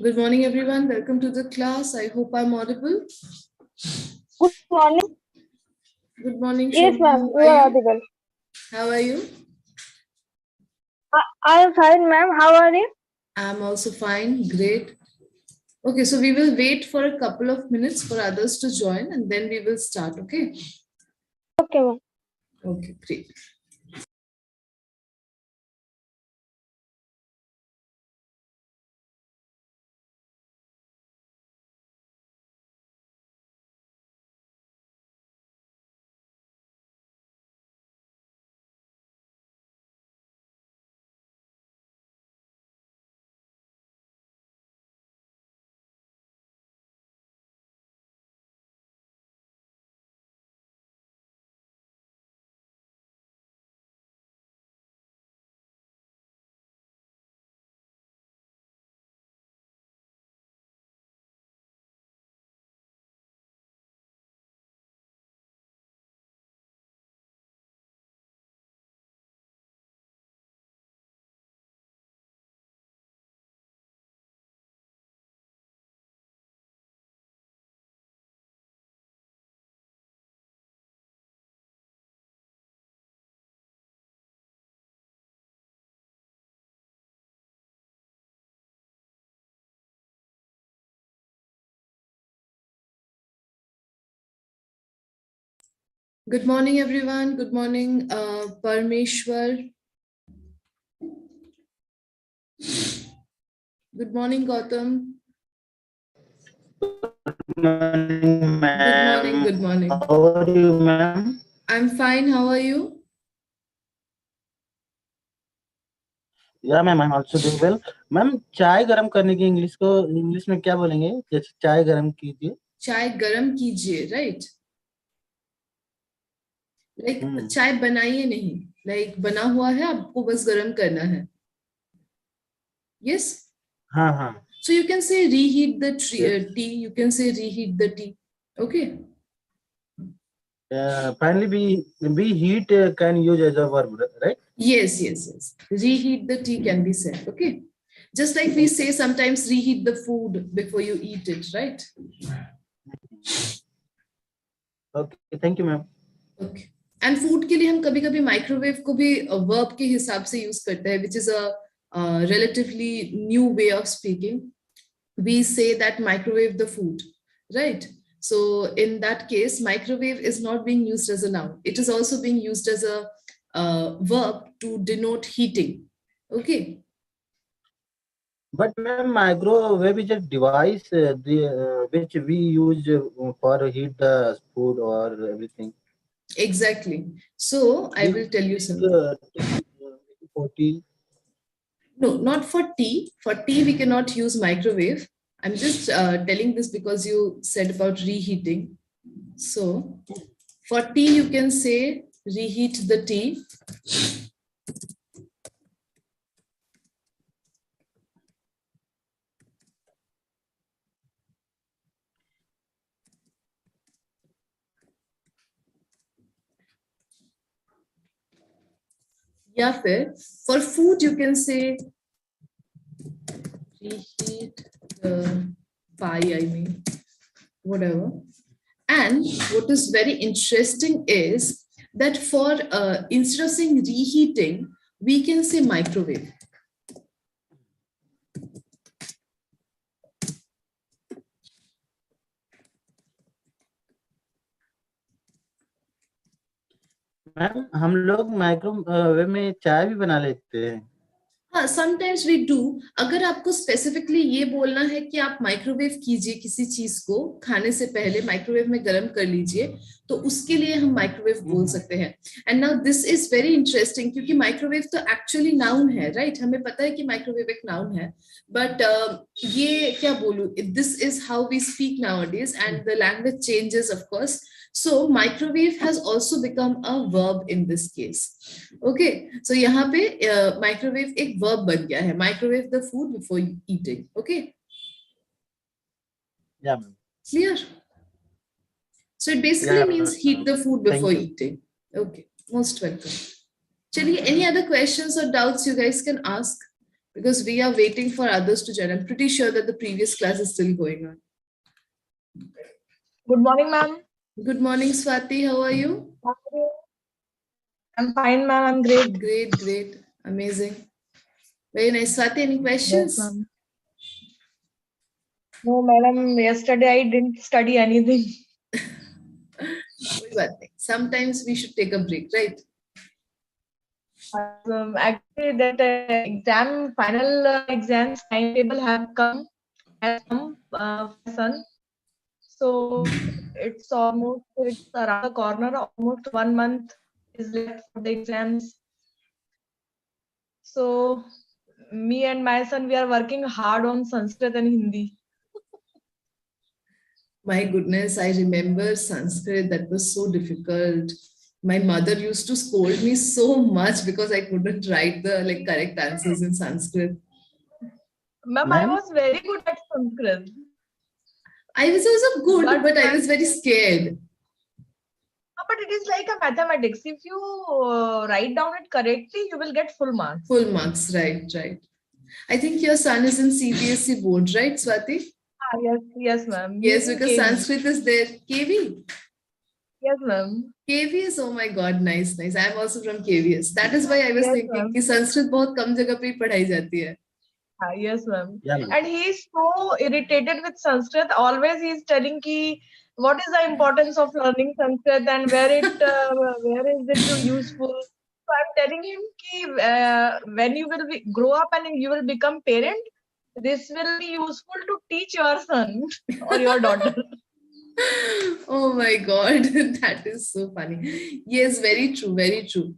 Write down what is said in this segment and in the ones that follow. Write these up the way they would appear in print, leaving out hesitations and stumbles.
Good morning, everyone. Welcome to the class. I hope I'm audible. Good morning. Good morning, Yes, Shobha. ma'am, How you are are you? audible. How are you? I am fine, ma'am. How are you? I'm also fine. Great. Okay, so we will wait for a couple of minutes for others to join and then we will start. Okay. Okay, ma'am. Okay, great. Good morning, everyone. Good morning, Parmeshwar. Good morning, Gautam. Morning, Good ma'am. morning. Good morning. How are you, ma'am? I'm fine. How are you? या ma'am I am also doing well ma'am चाय गरम करने की English में क्या बोलेंगे जैसे चाय गरम कीजिए चाय गरम कीजिए, राइट? लाइक चाय बनाइए नहीं, लाइक बना हुआ है, आपको बस गरम करना है. Yes? हाँ हाँ So you can say reheat the yes tea. You can say reheat the tea. Okay. Finally be heat can use as a verb right Yes, yes, yes. Reheat the tea can be said. Okay. Just like we say sometimes reheat the food before you eat it, right? Okay thank you ma'am Okay. And food के लिए हम कभी कभी microwave को भी verb के हिसाब से यूज करते हैं, which is a relatively new way of speaking. We say that microwave the food, right? So in that case, microwave is not being used as a noun. It is also being used as a verb to denote heating. Okay. But ma'am microwave is a device which we use for heat the food or everything Exactly. So I we will tell you take something. 40 No, not for tea. For tea, we cannot use microwave. I'm just telling this because you said about reheating. So for tea, you can say reheat the tea. या फिर for food, you can say reheat the pie, I mean, whatever. And what is very interesting is that for instead of saying reheating, we can say microwave. Ma'am हम लोग microwave में चाय भी बना लेते हैं हाँ, समटाइम्स वी डू. अगर आपको स्पेसिफिकली ये बोलना है कि आप माइक्रोवेव कीजिए किसी चीज को खाने से पहले, माइक्रोवेव में गर्म कर लीजिए, तो उसके लिए हम माइक्रोवेव बोल सकते हैं. And now this is very interesting क्योंकि माइक्रोवेव तो एक्चुअली नाउन है, राइट? हमें पता है कि माइक्रोवेव एक नाउन है, बट ये क्या बोलूं, this is how we speak nowadays and the language changes of course. So microwave has also become a verb in this case. Okay, so यहाँ पे microwave एक verb बन गया है. Microwave the food before eating. Okay, या ma'am clear? So it basically या means heat the food before thank you eating. Okay, most welcome. चलिए, any other questions or doubts you guys can ask because we are waiting for others to join. I'm pretty sure that the previous class is still going on. Good morning, ma'am. Good morning, Swati. How are you? I'm fine, ma'am. I'm great. Great, great. Amazing. Very nice. Swati, any questions? Yes, ma'am. No, madam. Yesterday I didn't study anything. कोई बात नहीं. Sometimes we should take a break, right? Actually, that final exams timetable has come, son. So it's around the corner. Almost 1 month is left for the exams. So me and my son, we are working hard on Sanskrit and Hindi. My goodness, I remember Sanskrit. That was so difficult. My mother used to scold me so much because I couldn't write the correct answers in Sanskrit. Ma'am, I was very good at Sanskrit. I was also good, but I was very scared. But it is like a mathematics. If you write down it correctly, you will get full marks. Full marks, right, right. I think your son is in CBSE board, right, Swati? Yes, ma'am. Yes, because Sanskrit is there. KV? Yes, ma'am. KVS, oh my God, nice, nice. I'm also from KVS. That is why I was thinking कि संस्कृत बहुत कम जगह पे ही पढ़ाई जाती है. Yes, ma'am. Yeah, and he is so irritated with Sanskrit. Always he is telling ki what is the importance of learning Sanskrit and where is it useful. So I'm telling him ki when you will grow up and you will become parent, this will be useful to teach your son or your daughter. Oh my God, that is so funny. Yes, very true, very true.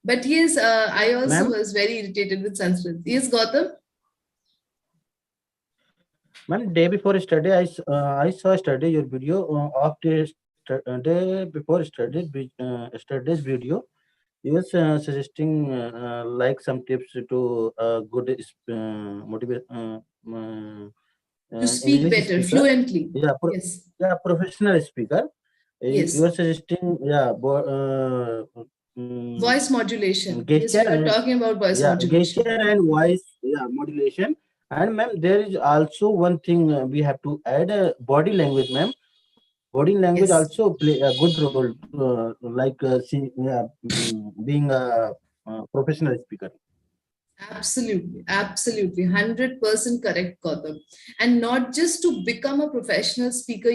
But yes, I also was very irritated with Sanskrit. Yes, Gautam? Ma'am, day before study, I saw study your video of the day before studies video. You was suggesting like some tips to good motivate. To speak English better, speaker. fluently. Yeah, Yes. Yeah, professional speaker. Yes. You are suggesting, Voice modulation. gesture. Yes, we are talking about voice modulation. Gesture and voice modulation. And ma'am, there is also one thing we have to add: body language, ma'am. Body language also play a good role, being a professional speaker. Absolutely, absolutely, 100% correct, Gautam. And not just to become a professional speaker,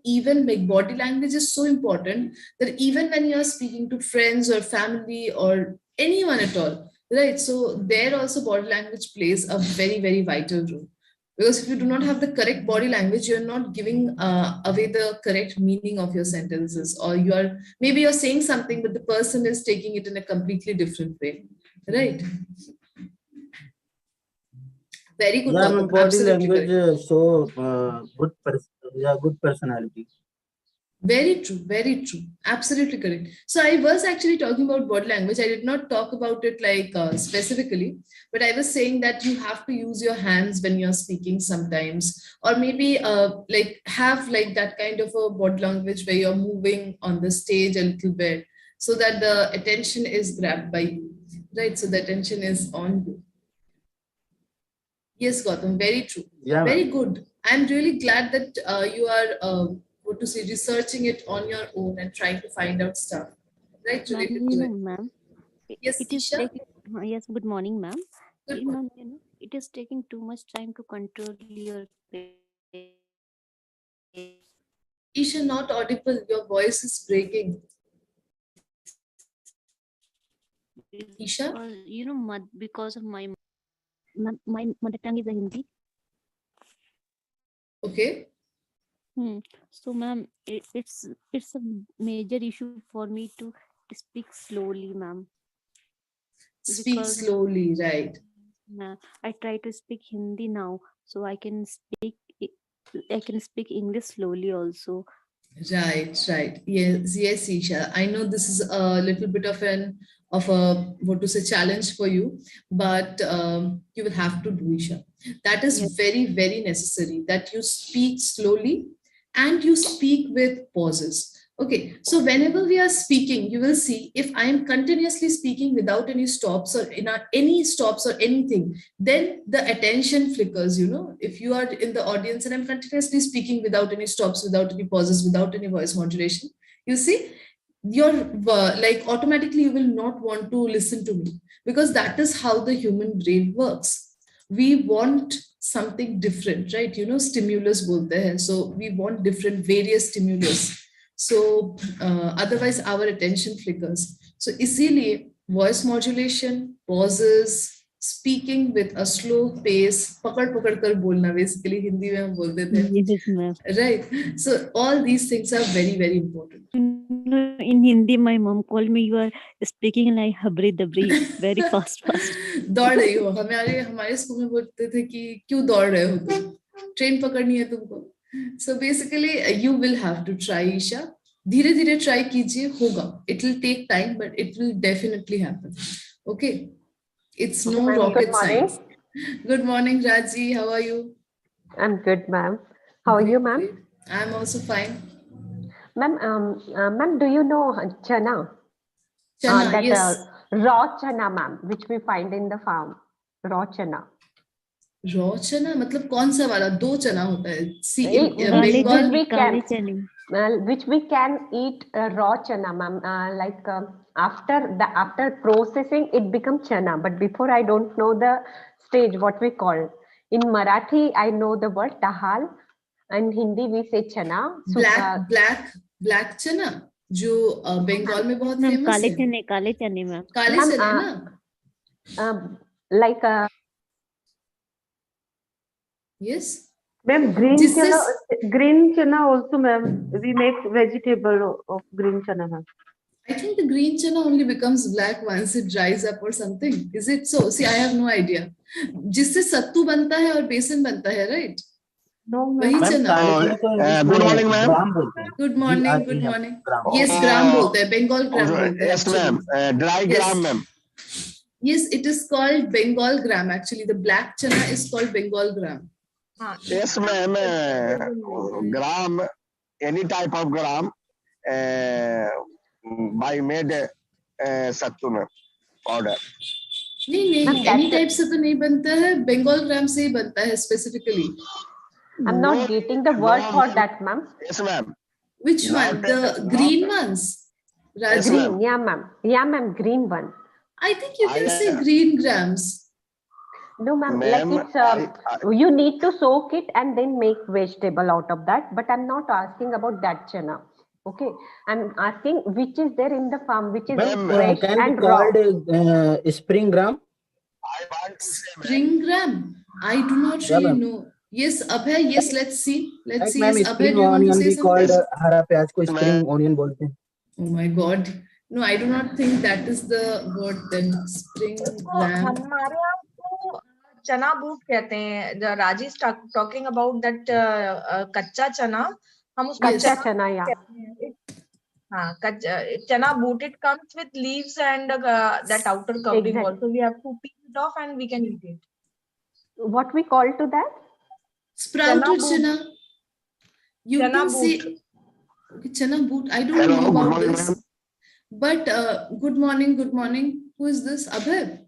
even like body language is so important that even when you are speaking to friends or family or anyone at all, right? So there also body language plays a very, very vital role. Because if you do not have the correct body language, you're not giving away the correct meaning of your sentences, or maybe you're saying something, but the person is taking it in a completely different way, right? Very good. Yeah, body language so good personality. Very true, very true. Absolutely correct. So I was actually talking about body language. I did not talk about it specifically, but I was saying that you have to use your hands when you're speaking sometimes, or maybe have that kind of a body language where you're moving on the stage a little bit so that the attention is grabbed by you, right? So the attention is on you. Yes, Gautam, very true. Yeah, very good. I'm really glad that you are researching it on your own and trying to find out stuff, right? Related to it. Ma'am. Yes, it is Isha? yes, good morning, ma'am. Good morning. It is taking too much time to control your Isha, not audible. Your voice is breaking. Isha? Because of my mother tongue is a Hindi. Okay. So, ma'am, it's a major issue for me to speak slowly, ma'am. Speak slowly, right? I try to speak Hindi now, so I can speak English slowly also. Right, right. Yes, yes, Isha. I know this is a little bit of a challenge for you, but you will have to do, Isha. That is very, very necessary that you speak slowly and you speak with pauses. Okay, so whenever we are speaking, you will see if I am continuously speaking without any stops or any stops or anything, then the attention flickers, you know. If you are in the audience and I'm continuously speaking without any stops, without any pauses, without any voice modulation, you see, you're like automatically you will not want to listen to me, because that is how the human brain works. We want something different, right? You know, stimulus bolte hai. So we want different, various stimulus. So otherwise our attention flickers. So इसीलिए voice modulation, pauses, speaking with a slow pace, पकड़ पकड़ कर बोलना, basically Hindi में हम बोलते थे, Yes, ma'am. right? So all these things are very, very important. In Hindi, my mom called me, you are speaking like habri dabri, very fast. दौड़ रही हो, हमारे स्कूल में बोलते थे कि क्यों दौड़ रहे हो तुम, ट्रेन पकड़नी है तुमको. So basically you will have to try, Isha. धीरे धीरे try कीजिए, होगा. It will take time, but it will definitely happen. Okay. It's no rocket science. Good morning, Raji. How are you? I'm good, ma'am. How are you, ma'am? Great. I'm also fine. Ma'am, ma'am, do you know chana? Chana, yes. Raw chana, ma'am, which we find in the farm. Raw chana. Raw chana मतलब कौन सा वाला? दो चना होता है. See, which we can eat raw chana, ma'am. Like after processing, it becomes chana. But before, I don't know the stage what we call. In Marathi, I know the word dahal. In Hindi, we say chana. Black chana, जो बंगाल में बहुत Ma'am, famous है. काले चने ma'am. काले चने ना? Like yes. Ma'am, green chana also, ma'am. We make vegetable of green chana, ma'am. I think the green chana only becomes black once it dries up or something. Is it so? See, I have no idea. जिससे सत्तू बनता है और बेसन बनता है, right? No, वही ma'am. चना. Good morning, ma'am. Good morning. Good morning. Yes, gram बोलते हैं. Bengal gram बोलते हैं. Yes, ma'am. Dry gram, ma'am. Yes, it is called Bengal gram. Actually, the black chana is called Bengal gram. Yes, ma'am. Gram, any type of gram, by made sattu में powder. नहीं, any type से तो नहीं बनता है. Bengal gram से ही बनता है specifically. I'm not getting the word for that, ma'am. Yes, ma'am. Which one? The green ones? Raji? Green, yeah, ma'am. Yeah, ma'am, green one. I think you can say green grams. No, ma'am, like it's, you need to soak it and then make vegetable out of that. But I'm not asking about that chana. Okay, I'm asking which is there in the farm, which is fresh can and be raw. called spring gram? I want to say, Spring gram? I do not really know. Yes, Abhay, yes, let's see. Let's see. Ma'am, Yes, Abhay, spring do you want to onion say भी called something? हरा प्याज को spring onion बोलते हैं. Oh my God. No, I do not think that is the word then. Spring gram. हमारे यहाँ तो चना बूट कहते हैं. Raji is talking about that कच्चा चना. हम उसको Kacha chana, yeah. हाँ, chana boot, it comes with leaves and that outer covering. Exactly. Also we have to peel it off and we can eat it. What we call to that? Sprouted Chana chana. You Chana can say boot. okay, chana boot. I don't Hello, know good about morning, this. ma'am. But good morning, good morning. Who is this? Abhay?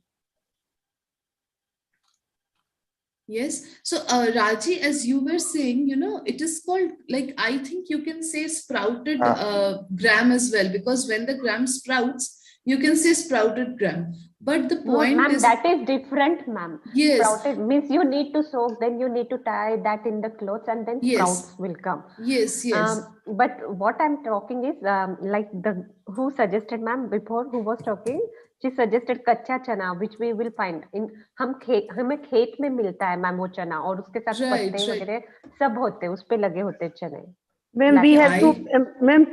Yes. So Raji, as you were saying, you know, it is called, like, I think you can say sprouted gram as well, because when the gram sprouts, you can say sprouted gram. But the No, point ma'am, is, that is different, ma'am. yes, Sprouted means you need to soak, then you need to tie that in the clothes and then Yes. sprouts will come. yes, yes. But what I'm talking is like the who suggested, ma'am, before who was talking, she suggested कच्चा चना, which we will find in हमें खेत में मिलता है ma'am वो चना, और उसके साथ Right, पत्ते right. वगैरह सब होते हैं, उस पे लगे होते हैं चने. Ma'am, we Like have to, ma'am,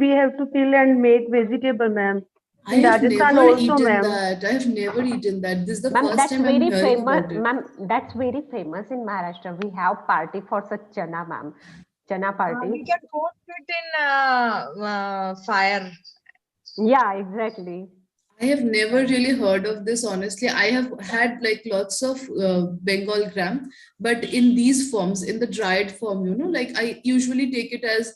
we have to peel and make vegetable, ma'am. I In have Rajasthan never also, eaten ma'am. that. I have never eaten that. This is the Ma'am, first that's time I'm very hearing famous. about it. Ma'am, that's very famous in Maharashtra. We have party for such chana, ma'am. Chana We party. can roast it in fire. Yeah, exactly. I have never really heard of this, honestly. I have had like lots of Bengal gram, but in these forms, in the dried form, you know, like I usually take it as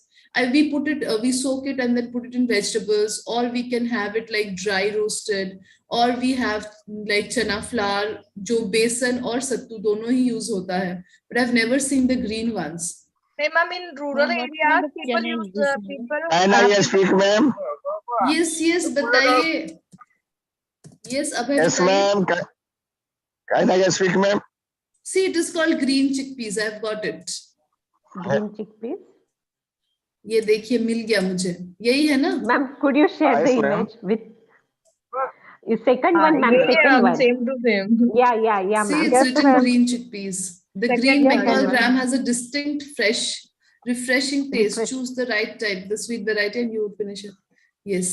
we put it, we soak it and then put it in vegetables, or we can have it like dry roasted, or we have like chana flour, जो बेसन और सत्तू दोनों ही use होता है. But I've never seen the green ones. Hey, ma'am, in rural Ma'am, what areas, kind of people chana is use this, ma'am? people. Can I speak, ma'am? Yes, बताइए. Yes, अभय Yes, बताइए. ma'am. Can I speak, ma'am? See, it is called green chickpeas. I've got it. Green chickpeas. ये देखिए मिल गया मुझे. यही है ना? Ma'am, could you share Yes, the ma'am. image with second one, ma'am? Yeah, Second one. same to same. Yeah, See, ma'am. it's Yes, written ma'am. green chickpeas. The Second green one. Bengal Second one. gram has a distinct, fresh, refreshing taste. Refresh. Choose the right type, the sweet variety, and you would finish it. Yes.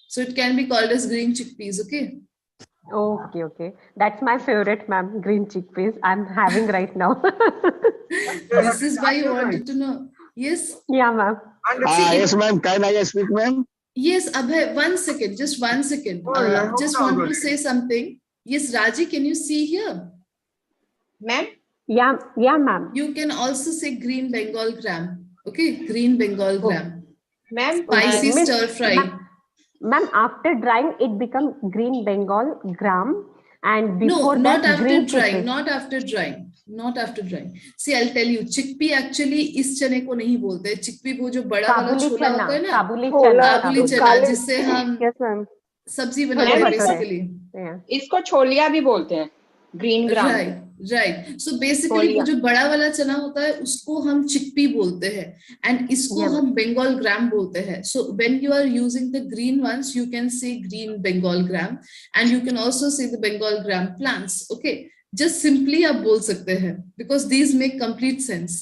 So it can be called as green chickpeas, okay? Okay. That's my favorite, ma'am. Green chickpeas. I'm having right now. This is why you wanted to know. Yes. Yeah, ma'am. Yes, ma'am. Can I speak, ma'am? Yes, Abhay, 1 second, just 1 second. Just want to say something. Yes, Raji, can you see here? Ma'am? Yeah, ma'am. You can also say green Bengal gram. Okay, green Bengal gram. Ma'am? Spicy Miss- stir fry. Ma'am, after drying, it becomes green Bengal gram, and No, before not that, after green drying, chickpeas. not after drying. Not after drying. See, I'll tell you, chickpea actually इस चने को नहीं बोलते हैं. Chickpea वो जो बड़ा वाला काबुली छोला चना, होता है ना, काबुली छोला, चना, काबुली चना, काले- जिससे हम Yes, ma'am. सब्जी बनाते हैं छोले भटूरे। basically. Yeah. इसको छोलिया भी बोलते हैं, green gram. Right. So basically वो जो बड़ा वाला चना होता है उसको हम chickpea बोलते हैं, and इसको Yeah. हम Bengal gram बोलते हैं. So when you are using the green ones, you can say green Bengal gram, and you can also say the Bengal gram plants. Okay. Just simply आप बोल सकते हैं, because these make complete sense.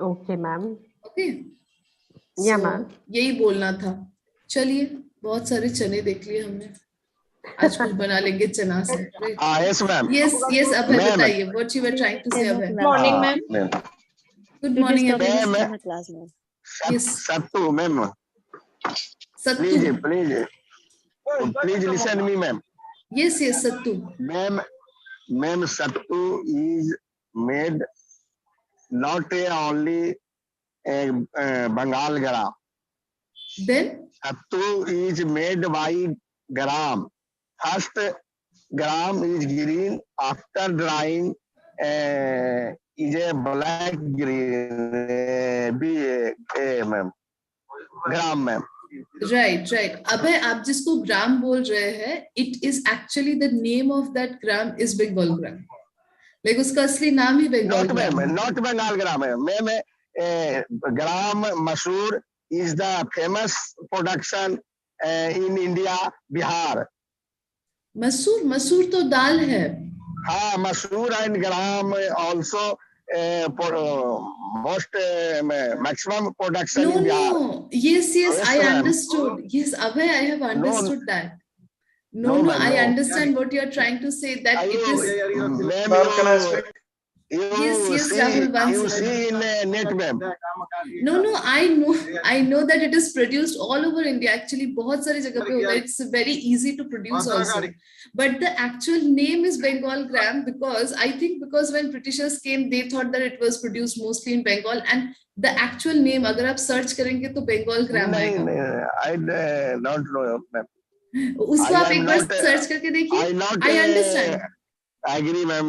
Okay, ma'am. Okay. Yeah, So, ma'am. यही बोलना था. चलिए, बहुत सारे चने देख लिए हमने. आज कुछ बना लेंगे चना से. Right? Yes, ma'am. Yes, अभय Ma'am. बताइए. What you were trying to say, Abhay? Morning, ma'am. Good morning, It is Abhay. topic Ma'am. in class, ma'am. Yes. Sattu, ma'am. Sattu. Please listen me, ma'am. Yes, Sattu. Ma'am, sattu is made not only a Bengal gram. Then, Sattu is made by gram. First gram is green. After drying, is a black green. Ma'am. Gram, ma'am. right. अभय आप जिसको ग्राम बोल रहे हैं, it is actually the name of that gram is Bengal gram. Like उसका असली नाम ही Bengal Not gram. ma'am, not Bengal gram. Ma'am, gram masoor is the famous production in India, Bihar. मसूर तो दाल है. हाँ, masoor and gram also most maximum production in Bihar. No. Yes, Yes, I ma'am. understood. Yes, Abhay, I have understood that. No, ma'am, I no. understand what you are trying to say. That it is. Ma'am, Yes, Rahul, one you second. see in net, ma'am. No, I know that it is produced all over India. Actually, बहुत सारी जगह पे होता है. It's very easy to produce also. But the actual name is Bengal gram because I think because when Britishers came, they thought that it was produced mostly in Bengal, and the actual name, अगर आप search करेंगे तो Bengal gram आएगा. I don't know, ma'am. उसको I आप am एक बार not, search करके देखिए. I not I understand. agree, ma'am,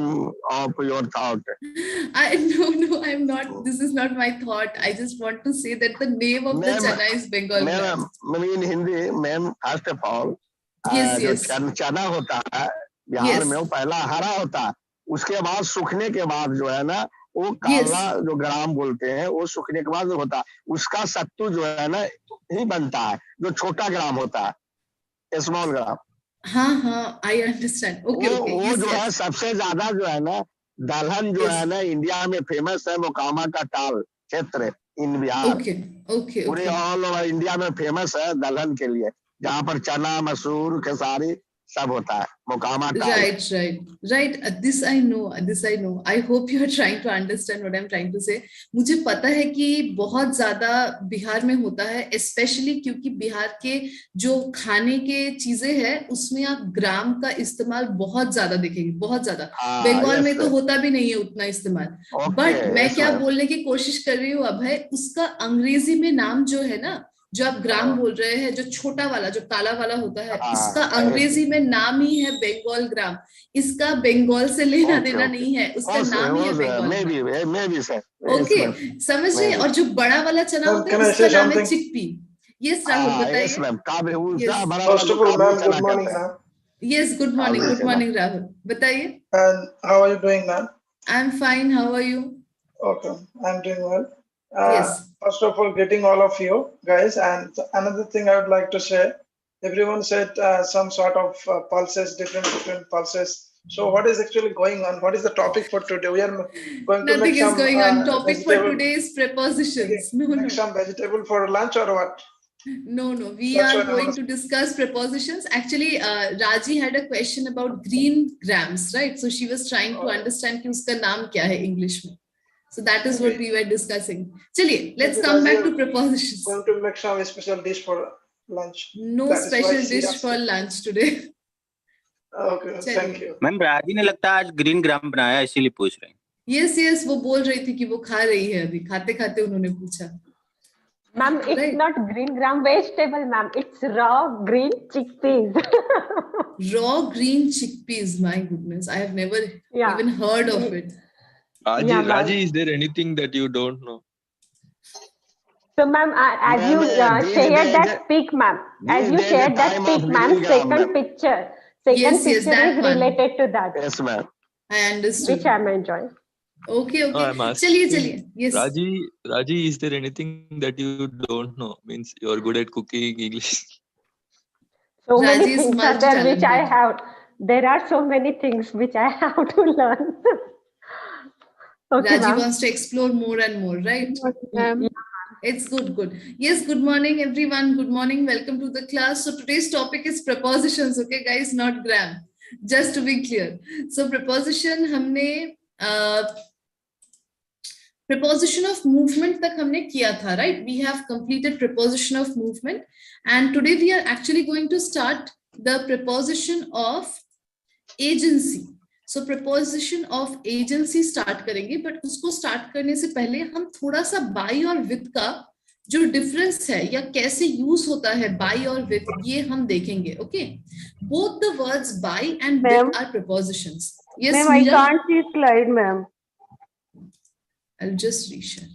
of your thought. No, I'm not. This is not my thought. I just want to say that the name of the Ma'am, chana is Bengal gram. Ma'am, in Hindi, ma'am, first of all, Yes, जो yes. चना होता है Bihar Yes. में वो पहला हरा होता है, उसके बाद सूखने के बाद जो है ना वो काला जो ग्राम बोलते हैं वो सूखने के बाद जो होता है उसका सत्तू जो है ना ही बनता है जो छोटा ग्राम होता है, स्मॉल ग्राम. हाँ, I understand. Okay. वो Yes, जो है yes. सबसे ज्यादा जो है ना दलहन जो Yes. है ना इंडिया में फेमस है, मोकामा का टाल क्षेत्र इन बिहार Okay. पूरे ऑल ओवर इंडिया में फेमस है दलहन के लिए, जहाँ पर चना मसूर खेसारी सब होता है, मोकामा काल। Right. This I know. I hope you are trying to understand what I'm trying to say. मुझे पता है कि बहुत ज्यादा बिहार में होता है, स्पेशली क्योंकि बिहार के जो खाने के चीजें हैं उसमें आप ग्राम का इस्तेमाल बहुत ज्यादा देखेंगे, बहुत ज्यादा। बंगाल में तो होता भी नहीं है उतना इस्तेमाल। बट मैं क्या बोलने की कोशिश कर रही हूँ अब है, उसका अंग्रेजी में नाम जो है ना, जो आप ग्राम बोल रहे हैं, जो छोटा वाला, जो काला वाला होता है, इसका अंग्रेजी में नाम ही है बंगाल ग्राम। इसका बंगाल से लेना देना नहीं है, उसका नाम ही है बंगाल। ओके, समझ रहे? और जो बड़ा वाला चना होता है उसका नाम है चिकपी। यस राहुल, बताइए। First of all, ma'am, good morning, ma'am. Yes, good morning Rahul, बताइए। And how are you doing, ma'am? I am fine, how are you? Okay, I'm doing well. Yes. First of all, greeting all of you guys. And another thing I would like to say, everyone said some sort of pulses, different pulses. So what is actually going on? What is the topic for today? We are going to Nothing make is some going on. Topic for vegetable- today is prepositions. make some vegetable for lunch or what? No. We That's are what I going was- to discuss prepositions. Actually, Raji had a question about green grams, right? So she was trying to understand कि उसका नाम क्या है English में. So that is what we were discussing. चलिए, let's come back to prepositions. Going to make some special dish for lunch. No That is why special she dish asked for me. lunch today. Okay, thank you. Ma'am राजी ने लगता है आज green gram बनाया, इसीलिए पूछ रहे हैं। Yes, वो बोल रही थी कि वो खा रही है अभी, खाते खाते उन्होंने पूछा। Ma'am, it's not green gram vegetable, ma'am. It's raw green chickpeas. Raw green chickpeas, my goodness, I have never even heard of it. Raji, is there anything that you don't know? So, ma'am, as you shared that pic, ma'am, second picture Yes, is that one. related to that. Yes, ma'am. I understood. Which I'm enjoying. Okay. No, I'm asking, चलिए. Yes. Raji, is there anything that you don't know? Means you're good at cooking English. So Raji many is things are there which I multi-talented. have. There are so many things which I have to learn. Okay, Raji ma'am. wants to explore more and more, right? It's good. Yes, good morning, everyone. Good morning. Welcome to the class. So today's topic is prepositions, okay, guys, not gram. Just to be clear. So preposition हमने preposition of movement तक हमने किया था, right? We have completed preposition of movement, and today we are actually going to start the preposition of agency. So preposition of agency start करेंगे, but उसको start करने से पहले हम थोड़ा सा by और with का जो difference है या कैसे use होता है by और with, ये हम देखेंगे, okay? Both the words by and with are prepositions. Yes, Ma'am, I can't see slide, ma'am. I'll just reshare.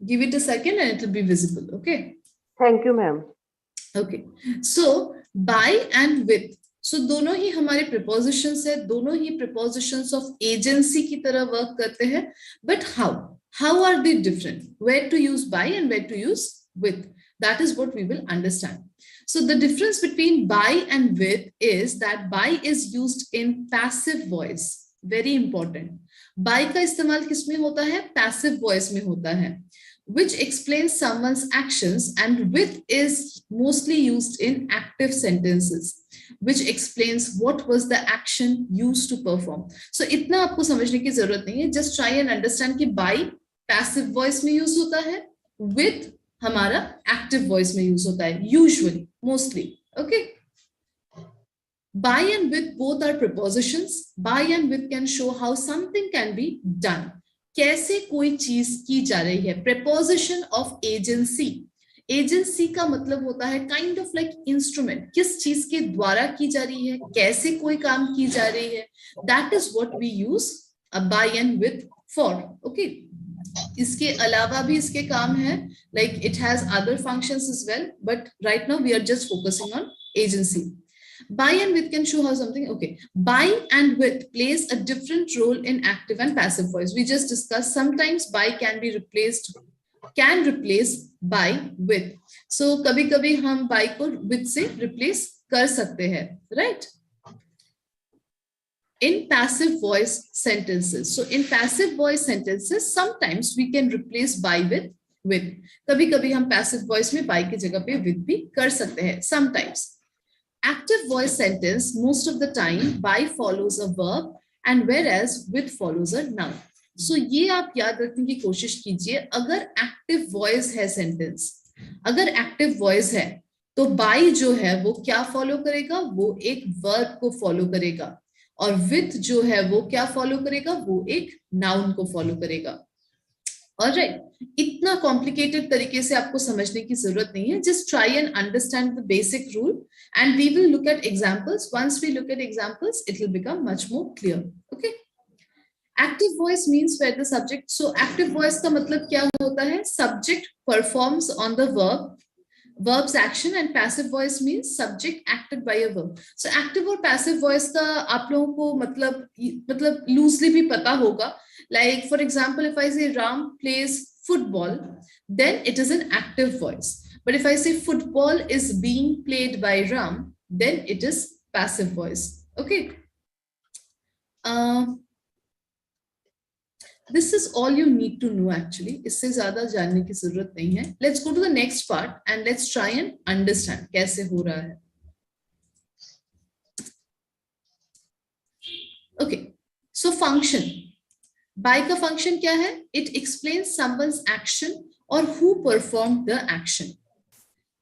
Give it a second and it will be visible, okay? Thank you, ma'am. Okay, so by and with. So दोनों ही हमारे prepositions है, दोनों ही prepositions of agency की तरह work करते हैं, but how? How are they different? Where to use by and where to use with? That is what we will understand. So the difference between by and with is that by is used in passive voice. Very important. By का इस्तेमाल किसमें होता है? Passive voice में होता है, which explains someone's actions, and with is mostly used in active sentences, which explains what was the action used to perform. So इतना आपको समझने की जरूरत नहीं है, just try and understand कि by passive voice में use होता है, with हमारा active voice में use होता है, usually, mostly, okay? By and with both are prepositions. By and with can show how something can be done. कैसे कोई चीज की जा रही है. Preposition of agency. Agency का मतलब होता है kind of like instrument. किस चीज के द्वारा की जा रही है, कैसे कोई काम की जा रही है. That is what we use a by and with for. Okay. इसके अलावा भी इसके काम है, like it has other functions as well, but right now we are just focusing on agency. By and with can show how something, okay. By and with plays a different role in active and passive voice. We just discussed sometimes by can replace by with. So कभी-कभी हम by को with से replace कर सकते हैं, right? In passive voice sentences. So in passive voice sentences, sometimes we can replace by with, with. कभी कभी हम पैसिव वॉइस में by की जगह पे with भी कर सकते हैं sometimes. Active voice sentence, most of the time by follows a verb and whereas with follows a noun. So ये आप याद रखने की कोशिश कीजिए. अगर active voice है sentence, अगर active voice है तो by जो है वो क्या फॉलो करेगा, वो एक verb को फॉलो करेगा, और with जो है वो क्या फॉलो करेगा, वो एक noun को फॉलो करेगा. Alright, इतना कॉम्प्लिकेटेड तरीके से आपको समझने की जरूरत नहीं है. Just try and understand the basic rule and we will look at examples. Once we look at examples, it will become much more clear. Okay. Active voice means where the subject, so active voice का मतलब क्या होता है? Subject performs on the verb, verb's action, and passive voice means subject acted by a verb. So active और passive voice का आप लोगों को मतलब loosely भी पता होगा. Like for example, if I say Ram plays football, then it is an active voice. But if I say football is being played by Ram, then it is passive voice. Okay. This is all you need to know actually. इससे ज़्यादा जानने की ज़रूरत नहीं है. Let's go to the next part and let's try and understand कैसे हो रहा है. Okay. So function. By का function क्या है? It explains someone's action or who performed the action.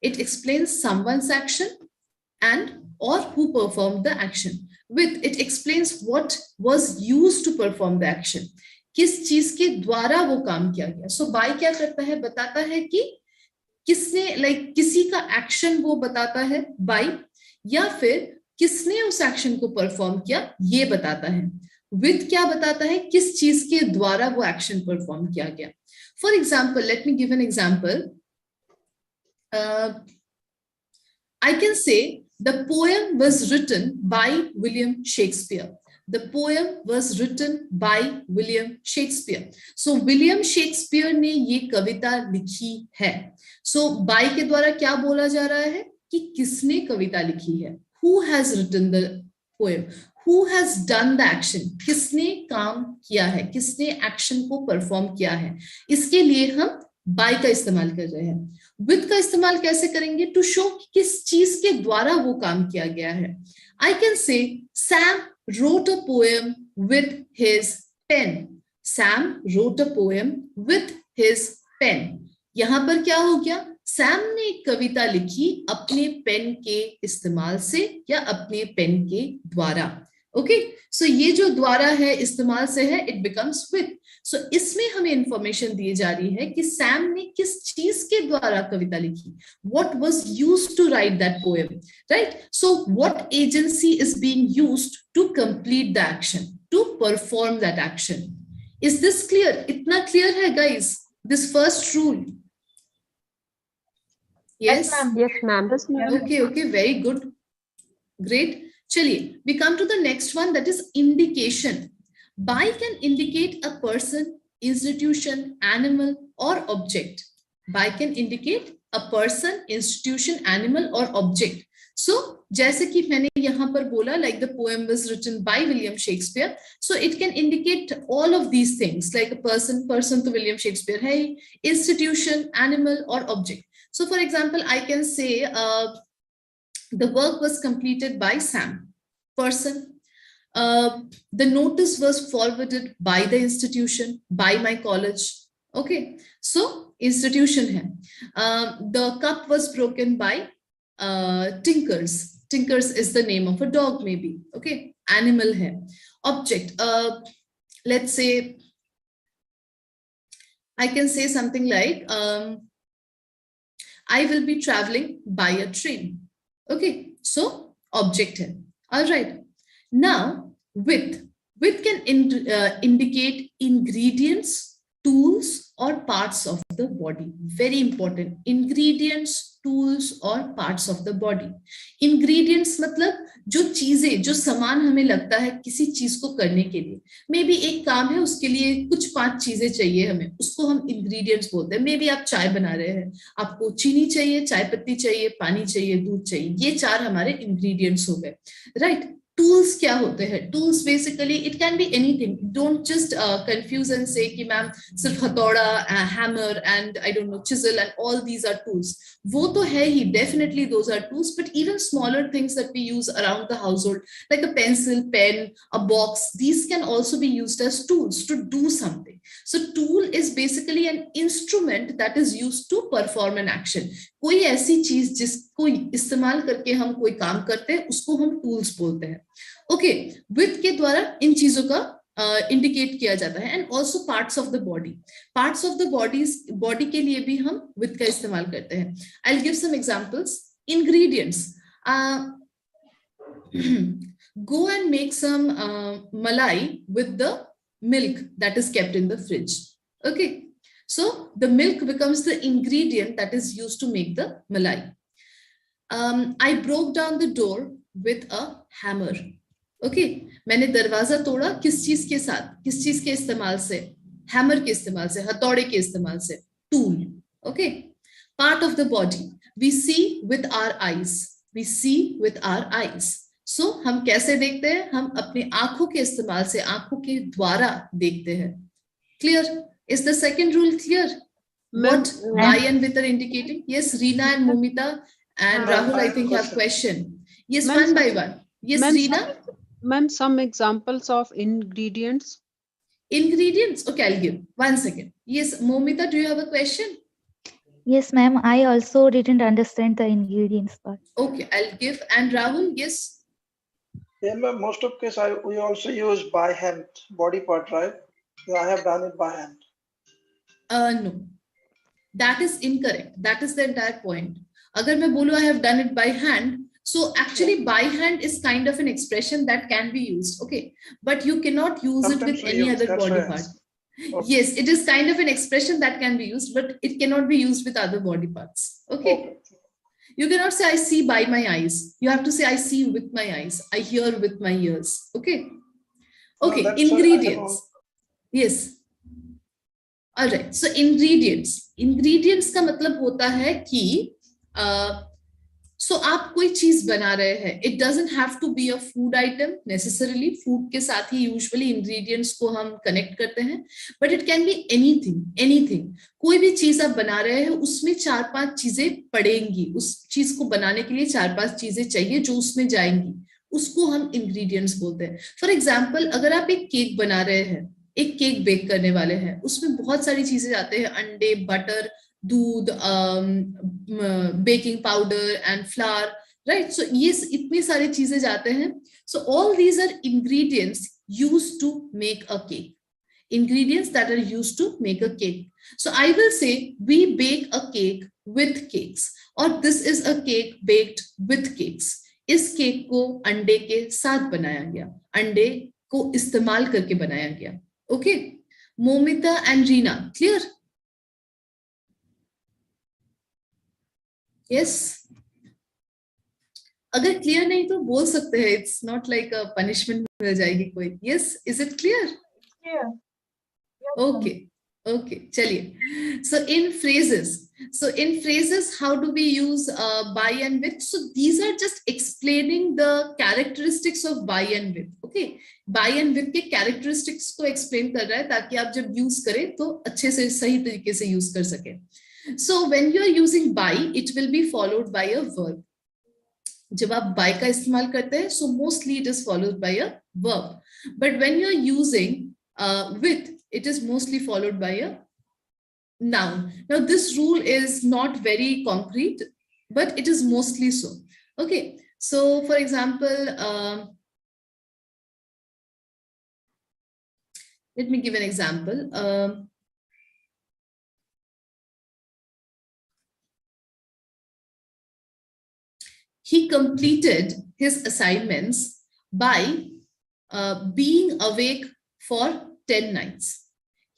It explains someone's action and or who performed the action. With it explains what was used to perform the action. किस चीज के द्वारा वो काम किया गया. So by क्या करता है? बताता है कि किसने किसी का एक्शन वो बताता है by, या फिर किसने उस एक्शन को परफॉर्म किया ये बताता है. With क्या बताता है? किस चीज के द्वारा वो एक्शन परफॉर्म किया गया. For example, let me give an example. I can say the poem was written by William Shakespeare. The poem was written by William Shakespeare. So William Shakespeare ने ये कविता लिखी है. So by के द्वारा क्या बोला जा रहा है कि किसने कविता लिखी है. Who has written the poem? Who has done the action? किसने काम किया है, किसने एक्शन को परफॉर्म किया है. इसके लिए हम by का इस्तेमाल कर रहे हैं. With का इस्तेमाल कैसे करेंगे? टू शो किस चीज के द्वारा वो काम किया गया है. I can say Sam wrote a poem with his pen. Sam wrote a poem with his pen. यहां पर क्या हो गया? सैम ने एक कविता लिखी अपने पेन के इस्तेमाल से या अपने पेन के द्वारा. ओके, सो ये जो द्वारा है इस्तेमाल से है, इट बिकम्स विथ. सो इसमें हमें इंफॉर्मेशन दी जा रही है कि सैम ने किस चीज के द्वारा कविता लिखी. What was used to write that poem, right. So what agency is being used to complete the action, to perform that action. Is this clear? इतना क्लियर है guys this first rule? Yes, yes ma'am. Okay, very good, great. Chaliye, we come to the next one, that is indication. By can indicate a person, institution, animal or object. By can indicate a person, institution, animal or object. So जैसे कि मैंने यहाँ पर बोला, like the poem was written by William Shakespeare, so it can indicate all of these things, like a person to William Shakespeare है, institution, animal or object. So for example, I can say the work was completed by Sam, person. The notice was forwarded by the institution, by my college. Okay, so institution hai. The cup was broken by Tinkers. Tinkers is the name of a dog maybe. Okay, animal hai. Object, let's say I can say something like I will be traveling by a train. Okay, so object hai. All right. Now with can indicate ingredients, tools or parts of the body. Very important. Ingredients, tools or parts of the body. Ingredients मतलब जो चीजें, जो सामान हमें लगता है किसी चीज को करने के लिए. मे बी एक काम है, उसके लिए कुछ 5 चीजें चाहिए हमें, उसको हम इंग्रेडिएंट्स बोलते हैं. मे बी आप चाय बना रहे हैं, आपको चीनी चाहिए, चाय पत्ती चाहिए, पानी चाहिए, दूध चाहिए. ये 4 हमारे इंग्रेडिएंट्स हो गए, राइट. टूल्स क्या होते हैं? Tools basically it can be anything. Don't just confuse and say कि मैम सिर्फ हथौड़ा, hammer and I don't know chisel and all these are tools. वो तो है ही, definitely those are tools, but even smaller things that we use around the household like a pencil, pen, a box, these can also be used as tools to do something. So tool is basically an instrument that is used to perform an action. कोई ऐसी चीज जिसको इस्तेमाल करके हम कोई काम करते हैं उसको हम टूल्स बोलते हैं. ओके, विथ के द्वारा इन चीजों का इंडिकेट किया जाता है. And also parts of the body, parts of the body के लिए भी हम विथ का इस्तेमाल करते हैं. I will give some examples. Ingredients, go and make some malai with the milk that is kept in the fridge. Okay, so the milk becomes the ingredient that is used to make the malai. I broke down the door with a hammer. Okay, मैंने दरवाजा तोड़ा किस चीज के साथ, किस चीज के इस्तेमाल से? हैमर के इस्तेमाल से, हथौड़े के इस्तेमाल से. Tool. Okay, part of the body, we see with our eyes, we see with our eyes. So हम कैसे देखते हैं? हम अपनी आंखों के इस्तेमाल से, आंखों के द्वारा देखते हैं. Clear? Is the second rule clear? What by and with are indicating? Yes, Reena and Momita and Rahul, I think have question. Yes, one by one. Yes, Reena. Ma'am, some examples of ingredients. Ingredients. Okay, I'll give. 1 second. Yes, Momita, do you have a question? Yes, ma'am. I also didn't understand the ingredients part. Okay, I'll give. And Rahul, yes. Yeah, ma'am, most of case we also use by hand body part, right? I have done it by hand. No, that is incorrect. That is the entire point. Agar मैं बोलूँ I have done it by hand, so actually by hand is kind of an expression that can be used. Okay, but you cannot use it with any other body part. Okay. Yes, it is kind of an expression that can be used, but it cannot be used with other body parts. Okay. You cannot say I see by my eyes. You have to say I see with my eyes. I hear with my ears. Okay. Okay. No, ingredients. Yes. All right. So ingredients. Ingredients का मतलब होता है कि so आप कोई चीज बना रहे हैं. It doesn't have to be a food item necessarily. Food के साथ ही usually ingredients को हम connect करते हैं. But it can be anything, anything. कोई भी चीज आप बना रहे हैं उसमें 4-5 चीजें पड़ेंगी. उस चीज को बनाने के लिए 4-5 चीजें चाहिए जो उसमें जाएंगी. उसको हम ingredients बोलते हैं. For example, अगर आप एक केक बना रहे हैं, एक केक बेक करने वाले हैं, उसमें बहुत सारी चीजें आते हैं. अंडे, बटर, दूध, baking powder and flour, right? So ये इतनी सारी चीजें जाते हैं. So all these are ingredients used to make a cake. Ingredients that are used to make a cake. So I will say we bake a cake with cakes, or this is a cake baked with cakes. इस cake को अंडे के साथ बनाया गया, अंडे को इस्तेमाल करके बनाया गया. Okay, Momita and Reena, clear? Yes, अगर क्लियर नहीं तो बोल सकते हैं. It's not like a punishment मिल जाएगी कोई. Yes, is it clear? Okay okay, चलिए. So in phrases how do we use by and with? So these are just explaining the characteristics of by and with. Okay, by and with के characteristics को explain कर रहा है ताकि आप जब use करें तो अच्छे से सही तरीके से use कर सकें. So when you are using by, it will be followed by a verb. जब आप by का इस्तेमाल करते हैं, so mostly it is followed by a verb. But when you are using with, it is mostly followed by a noun. Now this rule is not very concrete, but it is mostly so. Okay, so for example, let me give an example. He completed his assignments by being awake for 10 nights.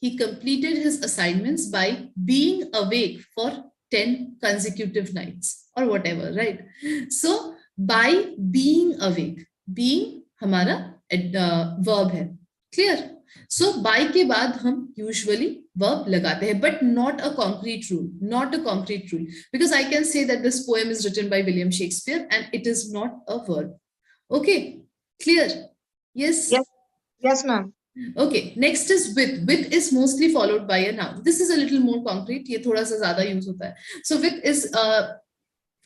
He completed his assignments by being awake for 10 consecutive nights or whatever, right? So by being awake, being हमारा verb है. Clear? So by के बाद हम usually verb लगाते हैं, but not a concrete rule, not a concrete rule, because I can say that this poem is written by William Shakespeare and it is not a verb. Okay, Clear? Yes? Yes, ma'am. Okay, next is with. With is mostly followed by a noun. This is a little more concrete. ये थोड़ा सा ज़्यादा use होता है. So with is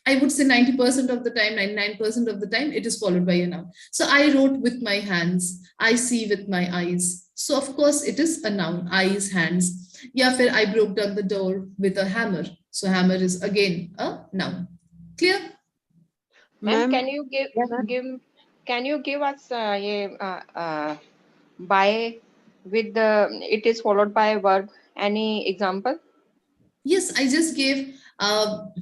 I would say 90% of the time, 99% of the time, it is followed by a noun. So I wrote with my hands. I see with my eyes. So of course it is a noun. Eyes, hands. या फिर I broke down the door with a hammer. So hammer is again a noun. Clear? Ma'am, can you give us by with the it is followed by a verb? Any example? Yes, I just gave.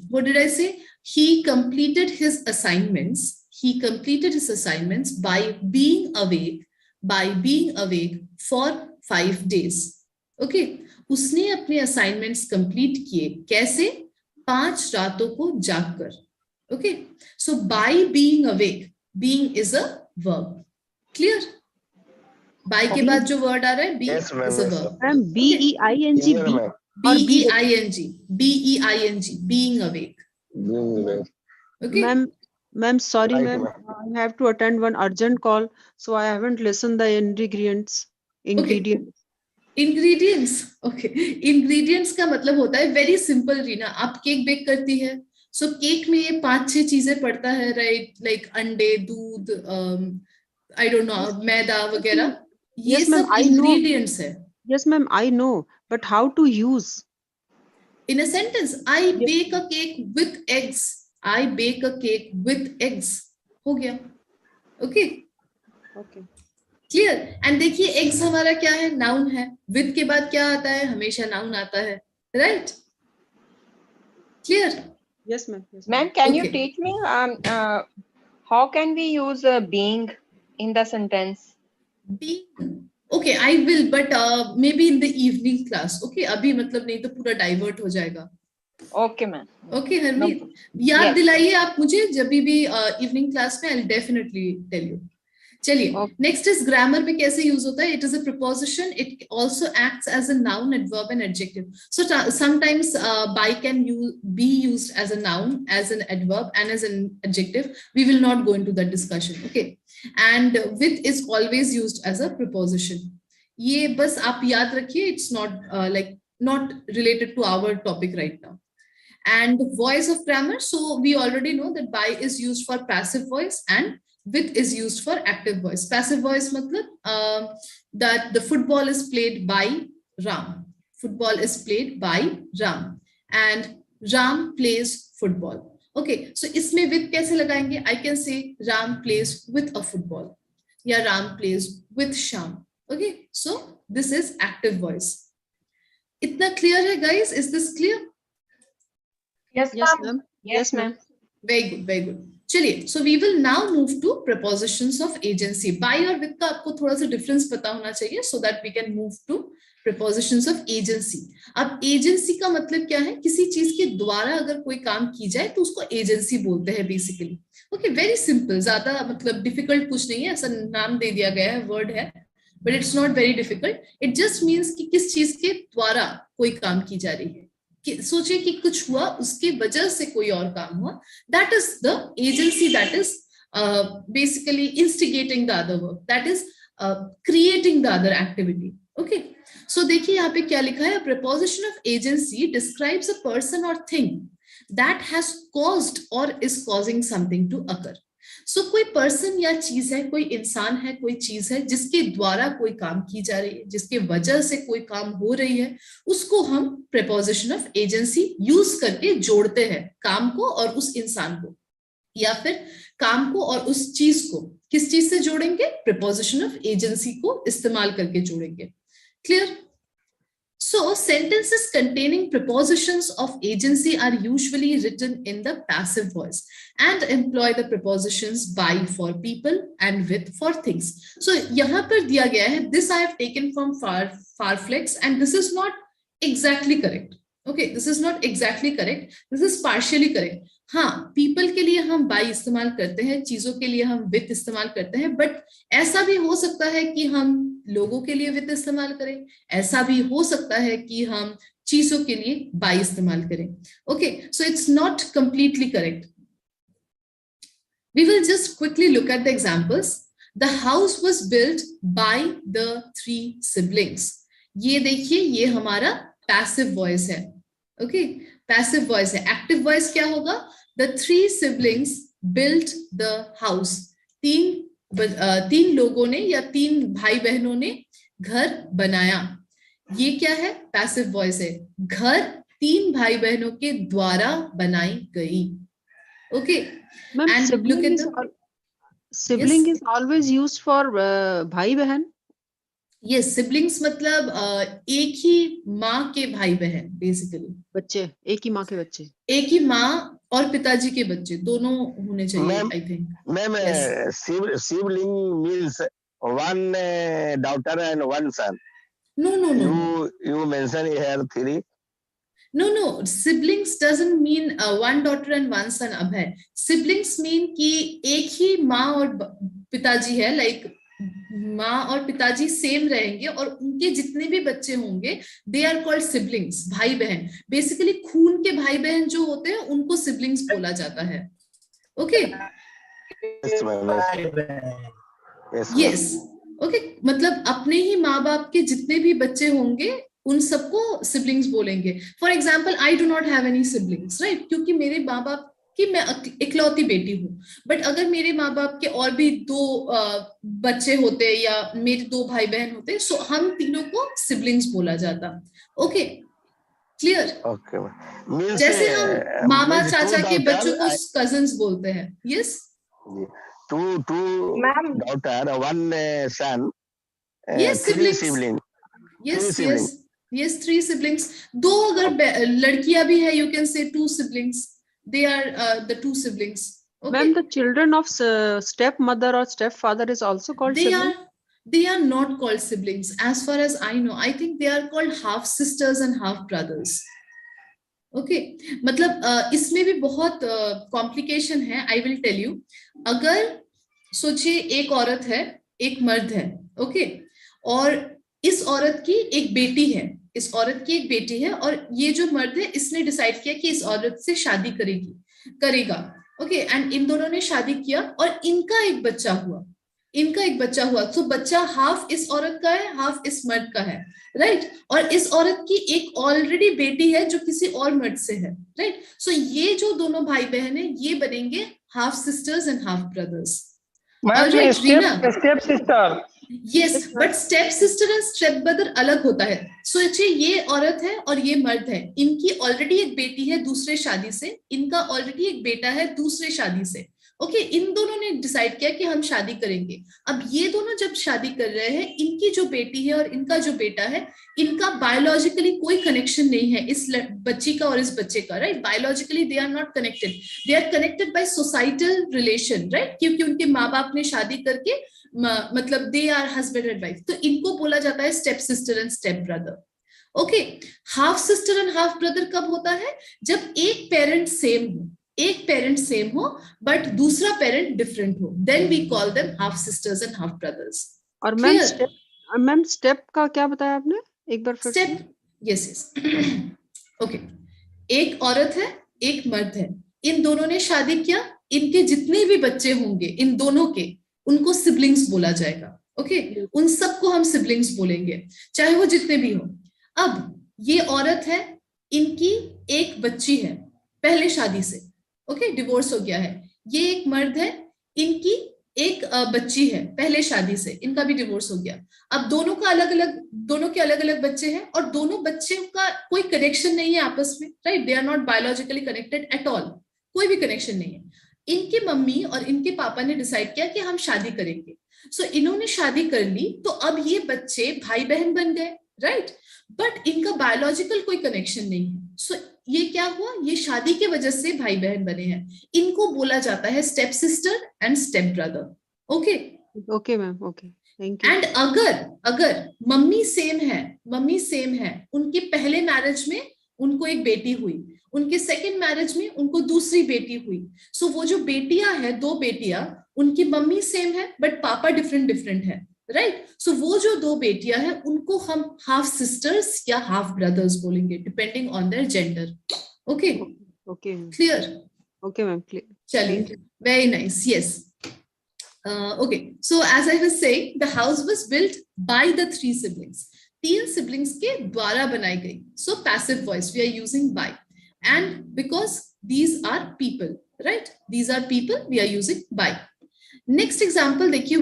What did I say? He completed his assignments. He completed his assignments by being awake. By being awake for 5 days. Okay. उसने अपने assignments complete किए. कैसे? 5 रातों को जागकर. Okay. So by being awake, being is a verb. Clear? By के बाद जो word आ रहा है, be is a verb. B-E-I-N-G. B-E-I-N-G. B-E-I-N-G. Being awake. Okay. Ma'am, sorry, ma'am. I have to attend one urgent call, so I haven't listened the ingredients. Ingredients. Okay. Ingredients का मतलब होता है very simple, Reena. आप cake bake करती है. So cake में ये 5-6 चीजें पड़ता है, right? Like अंडे, दूध, I don't know, मैदा वगैरह. ये सब ingredients है. Yes, ma'am, I know. But how to use? In a sentence, I bake a cake with eggs. I bake a cake with eggs. हो गया. Okay. Okay. Clear? And देखिए eggs हमारा क्या है? Noun है. With के बाद क्या आता है? हमेशा noun आता है. Right? Clear? Yes, ma'am. Yes, ma'am, can you teach me how can we use being in the sentence? Being. Okay, I will, but maybe in the evening class. Okay, अभी मतलब नहीं तो पूरा divert हो जाएगा. Okay, ma'am. Okay, Harmeet. याद दिलाइए आप मुझे जब भी evening class में. I'll definitely tell you. चलिए. Next is grammar में कैसे use होता है? It is a preposition. It also acts as a noun, adverb, and adjective. So sometimes by can be used as a noun, as an adverb, and as an adjective. We will not go into that discussion. Okay. And with is always used as a preposition. ये बस आप याद रखिए. It's not not related to our topic right now. And voice of grammar. So we already know that by is used for passive voice and with is used for active voice. Passive voice matlab that the football is played by Ram. Football is played by Ram. And Ram plays football. Okay, so इसमें with कैसे लगाएंगे? I can say Ram plays with a football. या Ram plays with Sham. Okay, so this is active voice. इतना clear है guys? Is this clear? Yes, ma'am. Yes, ma'am. Very good, very good. चलिए, so we will now move to prepositions of agency. By और with का आपको थोड़ा सा difference पता होना चाहिए so that we can move to prepositions of agency. अब agency का मतलब क्या है? किसी चीज के द्वारा अगर कोई काम की जाए तो उसको agency बोलते हैं basically. Okay, very simple. ज़्यादा मतलब difficult कुछ नहीं है. ऐसा नाम दे दिया गया है, word है, but it's not very difficult. It just means कि किस चीज के द्वारा कोई काम की जा रही है. सोचिए कि कुछ हुआ, उसके वजह से कोई और काम हुआ. That is the agency that is basically instigating the other work. That is creating the other activity. Okay. So देखिए यहाँ पे क्या लिखा है? A preposition of agency describes a person or thing that has caused or is causing something to occur. So कोई person या चीज है, कोई इंसान है, कोई चीज है जिसके द्वारा कोई काम की जा रही है, जिसके वजह से कोई काम हो रही है, उसको हम preposition of agency यूज करके जोड़ते हैं काम को और उस इंसान को, या फिर काम को और उस चीज को किस चीज से जोड़ेंगे? preposition of agency को इस्तेमाल करके जोड़ेंगे. Clear? So sentences containing prepositions of agency are usually written in the passive voice and employ the prepositions by for people and with for things. So यहाँ पर दिया गया है, this I have taken from Farflex and this is not exactly correct. Okay, this is not exactly correct. This is partially correct. हाँ, people के लिए हम by इस्तेमाल करते हैं, चीजों के लिए हम with इस्तेमाल करते हैं, but ऐसा भी हो सकता है कि हम लोगों के लिए with इस्तेमाल करें, ऐसा भी हो सकता है कि हम चीजों के लिए by इस्तेमाल करें. Okay, so it's not completely correct. We will just quickly look at the examples. The house was built by the 3 siblings. ये देखिए, ये हमारा पैसिव वॉइस है. ओके, पैसिव वॉइस है. एक्टिव वॉइस क्या होगा? The 3 siblings built the house. 3 लोगों ने या 3 भाई बहनों ने घर बनाया. ये क्या है? पैसिव वॉइस है. घर 3 भाई बहनों के द्वारा बनाई गई. Okay, and look at the sibling is always used for भाई बहन. यस, सिबलिंग्स मतलब एक ही माँ के भाई बहन, बेसिकली बच्चे, एक ही माँ के बच्चे, एक ही माँ और पिताजी के बच्चे, दोनों होने चाहिए. I think ma'am sibling means one daughter and one son. No. You mention here 3. No. Siblings doesn't mean 1 daughter and 1 son. Abhay, siblings mean कि एक ही माँ और पिताजी है, लाइक माँ और पिताजी सेम रहेंगे और उनके जितने भी बच्चे होंगे, दे आर कॉल्ड सिबलिंग्स, भाई बहन. बेसिकली खून के भाई बहन जो होते हैं उनको सिबलिंग्स बोला जाता है. ओके, यस, ओके, मतलब अपने ही माँ बाप के जितने भी बच्चे होंगे उन सबको सिबलिंग्स बोलेंगे. For example, I do not have any siblings, right, क्योंकि मेरे माँ बाप कि मैं इकलौती बेटी हूँ. बट अगर मेरे माँ बाप के और भी 2 बच्चे होते या मेरे 2 भाई बहन होते, सो हम तीनों को सिबलिंग्स बोला जाता. Okay, clear? ओके, जैसे हम मामा चाचा के बच्चों को कजिन्स बोलते हैं. Yes, 2 daughter, 1 son, yes, 3 siblings. Yes, 3 siblings. 2 अगर लड़कियां भी है, you can say 2 siblings. They are the 2 siblings. Okay? Ma'am, the children of stepmother or stepfather is also called siblings? They are not called siblings. As far as I know, I think they are called half sisters and half brothers. Okay, मतलब इसमें भी बहुत complication है. I will tell you. अगर सोचिए एक औरत है, एक मर्द है, ओके, और इस औरत की एक बेटी है, इस औरत की एक बेटी है, और ये जो मर्द है इसने डिसाइड किया कि इस औरत से शादी करेगा. ओके, एंड इन दोनों ने शादी किया और इनका एक बच्चा हुआ. तो बच्चा हाफ इस औरत का है, हाफ इस मर्द का है, राइट. और इस औरत की एक ऑलरेडी बेटी है जो किसी और मर्द से है, राइट. सो ये जो दोनों भाई बहन है, ये बनेंगे half sisters and half brothers. Step sister. Yes, but step sister and step brother अलग होता है. सोचिए ये औरत है और ये मर्द है, इनकी ऑलरेडी एक बेटी है दूसरे शादी से, इनका ऑलरेडी एक बेटा है दूसरे शादी से. ओके, इन दोनों ने डिसाइड किया कि हम शादी करेंगे. अब ये दोनों जब शादी कर रहे हैं, इनकी जो बेटी है और इनका जो बेटा है, इनका बायोलॉजिकली कोई कनेक्शन नहीं है इस बच्ची का और इस बच्चे का, right. Biologically they are not connected, they are connected by societal relation, right, क्योंकि उनके माँ बाप ने शादी करके मतलब they are husband and wife. तो इनको बोला जाता है step sister and step brother. Okay, half sister and half brother कब होता है? जब एक पेरेंट सेम हो बट दूसरा पेरेंट डिफरेंट हो, then we call them half sisters and half brothers. और मैम स्टेप का क्या बताया आपने एक बार फिर? Step, yes. ओके, एक औरत है, एक मर्द है, इन दोनों ने शादी किया, इनके जितने भी बच्चे होंगे इन दोनों के, उनको सिबलिंग्स बोला जाएगा. ओके, उन सबको हम सिबलिंग्स बोलेंगे, चाहे वो जितने भी हो. अब ये औरत है, इनकी एक बच्ची है पहले शादी से, ओके, डिवोर्स हो गया है. ये एक मर्द है, इनकी एक बच्ची है पहले शादी से, इनका भी डिवोर्स हो गया. अब दोनों के अलग अलग बच्चे हैं और दोनों बच्चों का कोई कनेक्शन नहीं है आपस में, right. They are not biologically connected at all, कोई भी कनेक्शन नहीं है. इनकी मम्मी और इनके पापा ने डिसाइड किया कि हम शादी करेंगे. सो इन्होंने शादी कर ली, तो अब ये बच्चे भाई बहन बन गए, राइट. बट इनका बायोलॉजिकल कोई कनेक्शन नहीं है. सो ये क्या हुआ? ये शादी के वजह से भाई बहन बने हैं. इनको बोला जाता है step sister and step brother. Okay, okay ma'am, okay, thank you. And अगर मम्मी सेम है, उनके पहले मैरिज में उनको एक बेटी हुई, उनके सेकंड मैरिज में उनको दूसरी बेटी हुई. सो वो जो बेटियां हैं, 2 बेटियां, उनकी मम्मी सेम है बट पापा डिफरेंट है, राइट. सो वो जो 2 बेटियां हैं, उनको हम हाफ सिस्टर्स या हाफ ब्रदर्स बोलेंगे, depending on their gender. Okay, okay, clear? Okay ma'am, clear. चलिए, very nice. Yes, Okay, so as I was saying, the house was built by the 3 siblings. 3 siblings के द्वारा बनाई गई. So passive voice we are using by, and because these are people, right? These are people, we are using by. Next example देखिए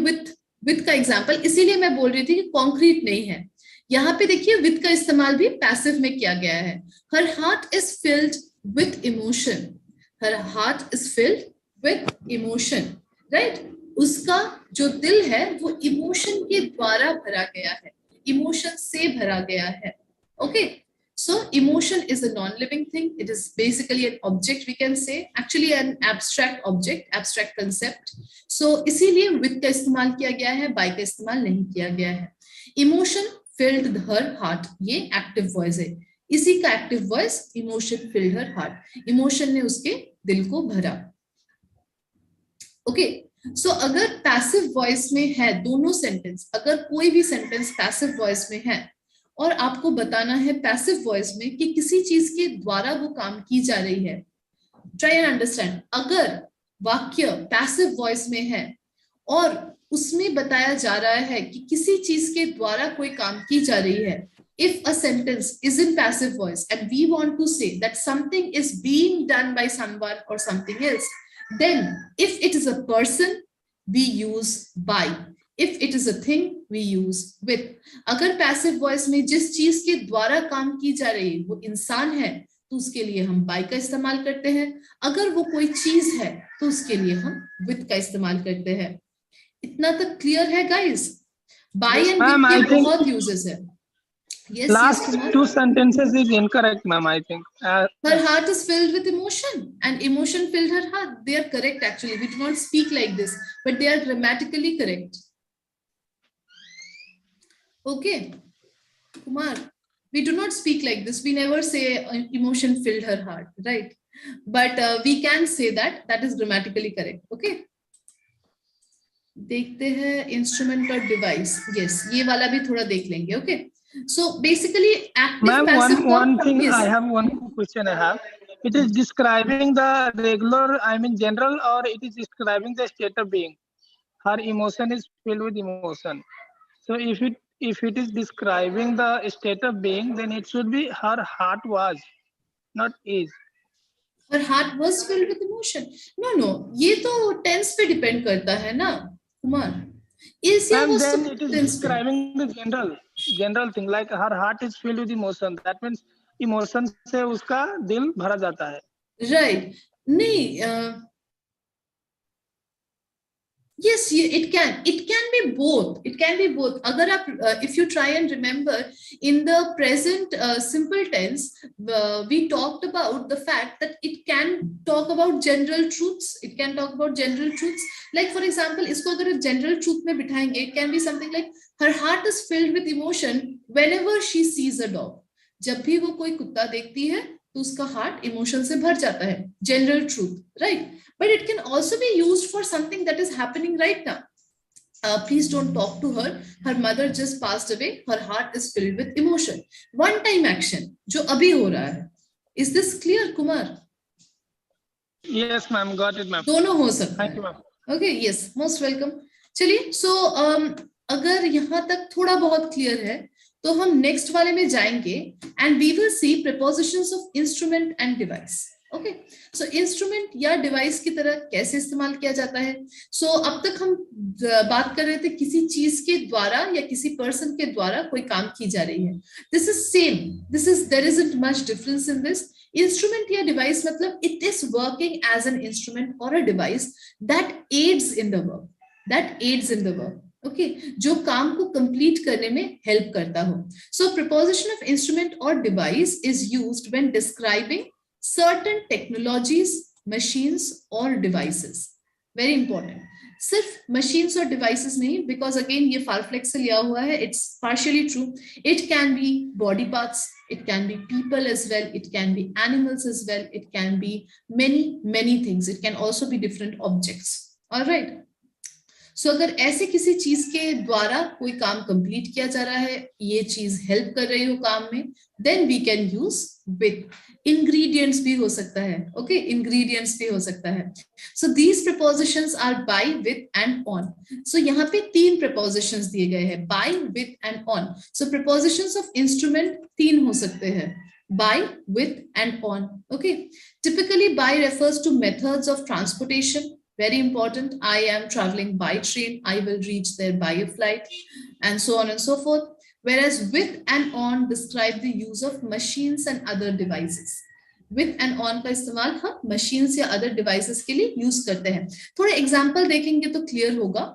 with का example, इसीलिए मैं बोल रही थी कि concrete नहीं है. यहाँ पे देखिए with का इस्तेमाल भी passive में किया गया है. Her heart is filled with emotion. Her heart is filled with emotion, right? उसका जो दिल है वो इमोशन के द्वारा भरा गया है, इमोशन से भरा गया है. Okay, so emotion is a non living thing. It is basically an object, we can say actually an abstract object, abstract concept. So इसीलिए विद का इस्तेमाल किया गया है, बाय का इस्तेमाल नहीं किया गया है. इमोशन फिल्ड हर हार्ट, ये एक्टिव वॉइस है. इसी का active voice emotion field her heart, emotion ने उसके दिल को भरा. ओके, सो अगर पैसिव वॉइस में है दोनों सेंटेंस, अगर कोई भी सेंटेंस पैसिव वॉइस में है और आपको बताना है पैसिव वॉइस में कि किसी चीज के द्वारा वो काम की जा रही है, ट्राई एंड अंडरस्टैंड. अगर वाक्य पैसिव वॉइस में है और उसमें बताया जा रहा है कि किसी चीज के द्वारा कोई काम की जा रही है, if a sentence is in passive voice and we want to say that something is being done by someone or something else, then if it is a person we use by, if it is a thing we use with. अगर passive voice में जिस चीज के द्वारा काम की जा रही है वो इंसान है तो उसके लिए हम by का इस्तेमाल करते हैं. अगर वो कोई चीज है तो उसके लिए हम with का इस्तेमाल करते हैं. इतना तक क्लियर है गाइस? by and with के बहुत यूजेस है. Yes, last yes, 2 sentences is incorrect, ma'am. I think her heart is filled with emotion and emotion filled her heart. They are correct actually. We do not speak like this, but they are grammatically correct. Okay, Kumar, we do not speak like this. We never say emotion filled her heart, right? But we can say that. That is grammatically correct. Okay. देखते हैं instrument और device. Yes, ये वाला भी थोड़ा देख लेंगे. Okay. So basically active passive one thing yes. I have one question I have. It is describing the regular, I mean general, or it is describing the state of being. Her emotion is filled with emotion. So if it is describing the state of being, then it should be her heart was, not is. Her heart was filled with emotion. No, ये तो tense पे depend करता है ना, Kumar. Is या and then it is describing the general thing, like her heart is filled with emotion. That means emotion से उसका दिल भरा जाता है. Right. नहीं, yes, it can be both. It can be both. अगर आप if you try and remember in the present simple tense, we talked about the fact that it can talk about general truths. It can talk about general truths. Like for example, इसको अगर general truth में बिठाएंगे, it can be something like her heart is filled with emotion whenever she sees a dog. जब भी वो कोई कुत्ता देखती है तो उसका हार्ट इमोशन से भर जाता है. General truth, right? But it can also be used for something that is happening right now. Please don't talk to her. Her mother just passed away. Her heart is filled with emotion. One time action, जो अभी हो रहा है. Is this clear, Kumar? Yes, ma'am. Got it, ma'am. दोनों हो सकते हैं. Thank you, ma'am. Okay, yes, most welcome. चलिए, so अगर यहाँ तक थोड़ा बहुत क्लियर है तो हम नेक्स्ट वाले में जाएंगे and we will see prepositions of instrument and device. Okay, so instrument या device की तरह कैसे इस्तेमाल किया जाता है. So अब तक हम बात कर रहे थे किसी चीज के द्वारा या किसी person के द्वारा कोई काम की जा रही है. This is same. There isn't much difference in this. Instrument या device मतलब it is working as an instrument or a device that aids in the work. That aids in the work. Okay, जो काम को complete करने में help करता हो. So preposition of instrument or device is used when describing certain technologies, machines or devices. Very important. सिर्फ machines or devices नहीं, because again ये farflex से लिया हुआ है. It's partially true. It can be body parts. It can be people as well. It can be animals as well. It can be many things. It can also be different objects. All right. सो अगर ऐसे किसी चीज के द्वारा कोई काम complete किया जा रहा है, ये चीज हेल्प कर रही हो काम में, then we can use with. Ingredients भी हो सकता है, ओके, इंग्रेडिएंट्स भी हो सकता है. So these prepositions are by, with and on. So यहाँ पे 3 प्रपोजिशंस दिए गए हैं, by, with and on. So prepositions of instrument 3 हो सकते हैं, by, with and on. Okay, typically by refers to methods of transportation. Very important. I am traveling by train, I will reach there by a flight, and so on and so forth. Whereas with and on describe the use of machines and other devices. With and on का इस्तेमाल हम machines या other devices के लिए use करते हैं. थोड़े example देखेंगे तो clear होगा.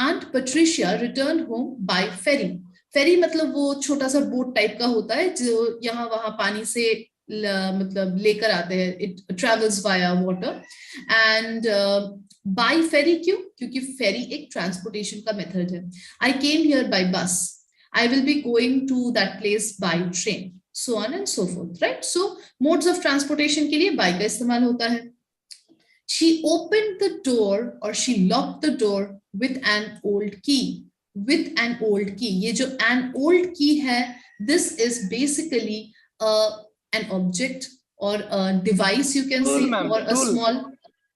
Aunt Patricia returned home by ferry. फेरी मतलब वो छोटा सा बोट टाइप का होता है जो यहाँ वहां पानी से मतलब लेकर आते हैं. It travels via water. And by ferry क्यों? क्योंकि फेरी एक ट्रांसपोर्टेशन का मेथड है. आई केम here by bus, I will be going to that place by train, so on and so forth. Right, so modes of transportation के लिए by का इस्तेमाल होता है. शी ओपनड द डोर और she locked the door with an old key. With an old key. ये जो an old key है, this is basically an object or a device you can say, or a small,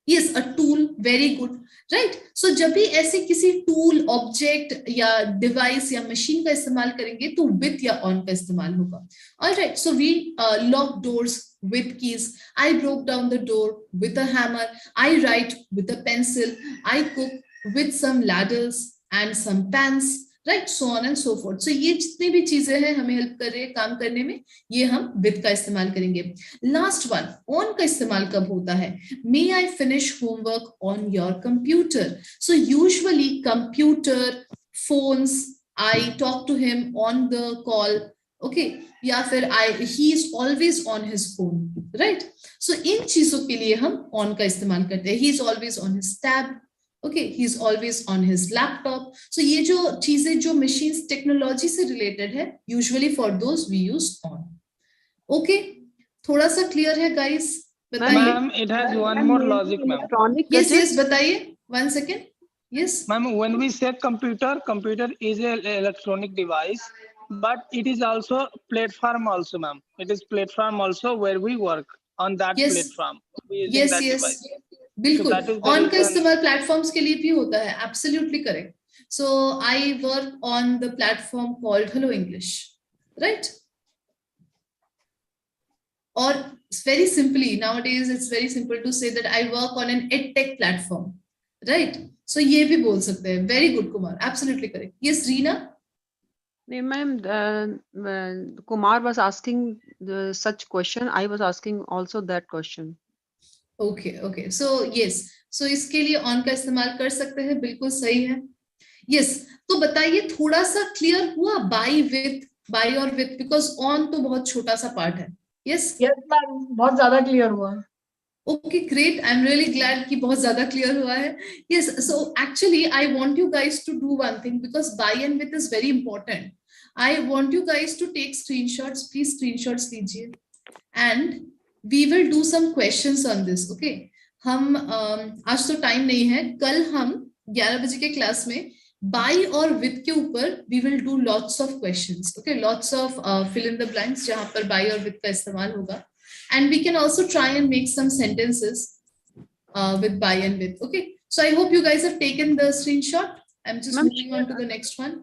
yes, a tool. Very good, right? So जब भी ऐसे किसी tool, object या device या machine का इस्तेमाल करेंगे तो with या on का इस्तेमाल होगा. All right, so we lock doors with keys. I broke down the door with a hammer. I write with a pencil. I cook with some ladders and some pans, right, so on and so forth. So ये जितनी भी चीजें हैं हमें help कर रहे हैं काम करने में, ये हम with का इस्तेमाल करेंगे. लास्ट वन, on का इस्तेमाल कब होता है? May I finish homework on your computer? So usually computer, phones, I talk to him on the call, okay, या फिर he is always on his phone, right? So इन चीजों के लिए हम on का इस्तेमाल करते हैं. He is always on his tab. Okay, he's always on his laptop. So ये जो चीजें जो machines technology से related है, usually for those we use on. Okay, थोड़ा सा clear है guys? बताइए. Ma'am, it has one more logic, ma'am. Yes, yes, बताइए. 1 second. Yes. Ma'am, when we say computer, computer is an electronic device, but it is also platform also, ma'am. It is platform also where we work on that platform. Yes, yes. बिल्कुल, on का इस्तेमाल platforms के लिए भी होता है. Absolutely correct. So I work on the platform called hello English, right? और very simply nowadays it's very simple to say that I work on an edtech platform, right? So ये भी बोल सकते हैं. Very good Kumar, absolutely correct. Yes Reena. No, ma'am, Kumar was asking such question. I was asking also that question. Okay okay, so yes, so इसके लिए on का इस्तेमाल कर सकते हैं. बिल्कुल सही है. यस, तो बताइए थोड़ा सा क्लियर हुआ बाय, विथ, बाय और विथ, बिकॉज ऑन तो बहुत छोटा सा पार्ट है. यस यस मैम, बहुत ज्यादा क्लियर हुआ. Okay great, I am really glad कि बहुत ज्यादा क्लियर हुआ है. Yes, so actually I want you guys to do one thing, because by and with is very important. I want you guys to take screenshots. Please screenshots लीजिए and we will do some questions on this. Okay, हम आज तो time नहीं है, कल हम 11 बजे के क्लास में बाय और विथ के ऊपर we will do lots of questions. Okay, lots of fill in the blanks जहां पर बाय और विथ का इस्तेमाल होगा, and we can also try and make some sentences with by and with. Okay, so I hope you guys have taken the screenshot. I'm just moving on to the next one.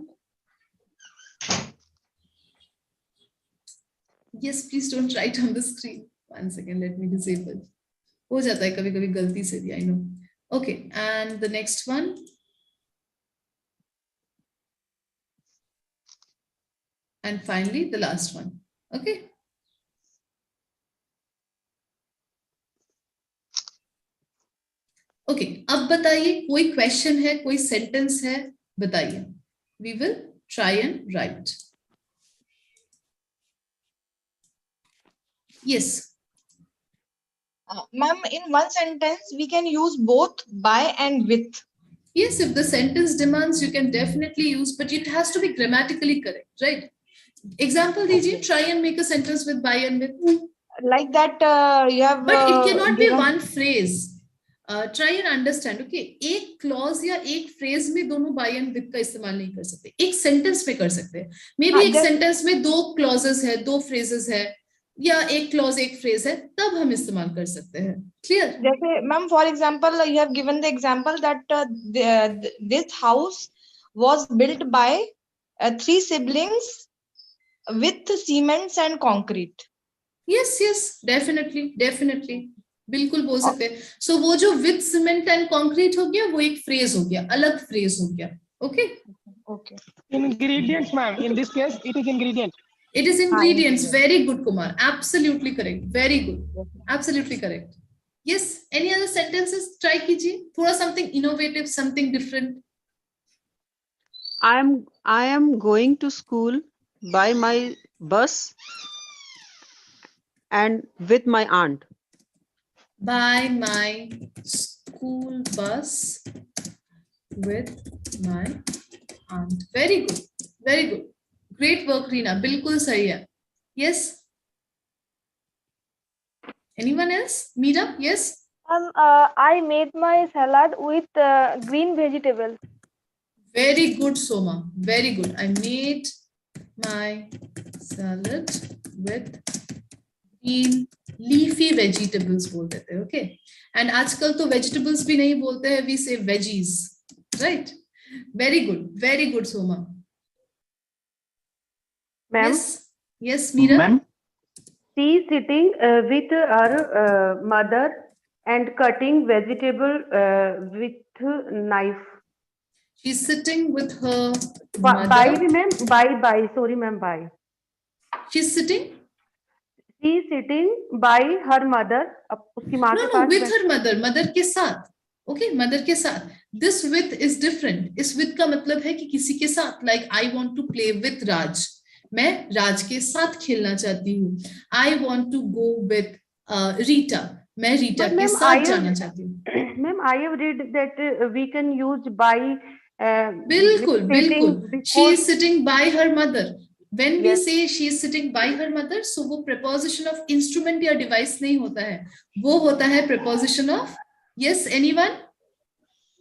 Yes, please don't write on the screen. 1 second, let me disable. हो जाता है कभी कभी गलती से भी, I know. Okay, and the next one. And finally, the last one. Okay. Okay, अब बताइए कोई क्वेश्चन है, कोई सेंटेंस है, बताइए. We will try and write. Yes. Ma'am, in one sentence, we can use both by and with. Yes, if the sentence demands, you can definitely use, but it has to be grammatically correct, right? Example दीजिए. Try and make a sentence with by and with. Like that, you have. But it cannot be one phrase. Try and understand, okay. एक clause या एक phrase में दोनों bye and with का इस्तेमाल नहीं कर सकते, एक सेंटेंस में कर सकते हैं। मे बी एक सेंटेंस में 2 क्लॉजेस है, 2 फ्रेजेस है, या एक क्लॉज एक फ्रेज है, तब हम इस्तेमाल कर सकते हैं। क्लियर? जैसे ma'am for example you have given the example that this house was built by 3 siblings with cements and concrete. Yes yes, definitely बिल्कुल बोल सकते हैं। सो वो जो विद सीमेंट एंड कंक्रीट हो गया, वो एक फ्रेज हो गया, अलग फ्रेज हो गया। Okay Okay. Ingredients, ma'am. In this case, it is ingredient. It is ingredients. Very good, Kumar. Absolutely correct. Very good. Absolutely correct. Yes. Any other sentences? Try कीजिए थोड़ा something innovative, something different. I am going to school by my bus and with my aunt. By my school bus with my aunt. Very good. Very good. Great work, Reena. बिल्कुल सही है. Yes. Anyone else? Meera? Yes. I made my salad with green vegetable. Very good, Soma. Very good. I made my salad with green leafy vegetables बोल देते हैं, okay? And आजकल तो vegetables भी नहीं बोलते हैं, we say veggies, right? Very good, Soma. Ma'am? Yes, Meera? Ma'am? She is sitting with her mother and cutting vegetable with knife. She's sitting with her By, mother. ma'am, by. Sorry, ma'am, by. She's sitting? She is sitting by her mother. उसकी माँ के No, pass with her mother. Mother के साथ. Okay, mother के साथ. This with is different. इस with का मतलब है कि किसी के साथ. Like I want to play with Raj. मैं राज के साथ खेलना चाहती हूँ। I want to go with Rita. मैं रीटा के साथ जाना चाहती हूँ। Ma'am, I have read that we can use by. बिल्कुल। She is sitting by her mother. When we say she is sitting by her mother, so वो preposition of instrument या device नहीं होता है, वो होता है preposition of. Yes, anyone?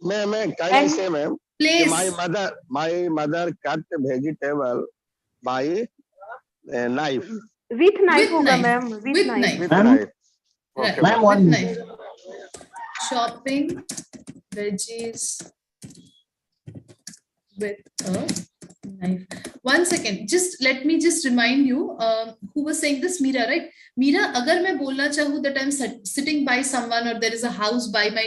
मैं can I say, ma'am? Please. My mother cut vegetable by knife. With knife होगा ma'am. With knife. With knife. Right. Okay. With knife. Chopping veggies with a knife. One second. Just let me just remind you. Who was saying this? Meera, right? Meera, अगर मैं बोलना चाहूँ that I'm sitting by someone or there is a house by my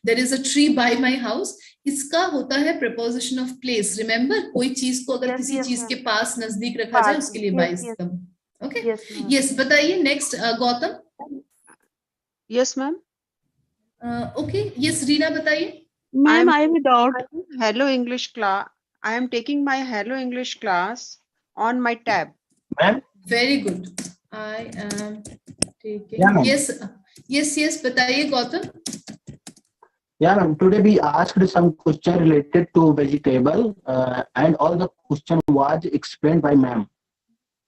there is a tree by my house. इसका होता है preposition of place. Remember, कोई चीज को अगर किसी चीज के पास नजदीक रखा जाए उसके लिए by इस्तेमाल. Okay. Yes. बताइए next, Gautam. Yes, ma'am. Okay. Yes, Reena, बताइए. Ma'am, I have a doubt. Hello English class. I am taking my Hello English class on my tab. Ma'am? Very good. I am taking. Yeah, ma'am. Yes. बताइए, Gautam. Yeah, ma'am. Today we asked some question related to vegetable, and all the question was explained by ma'am.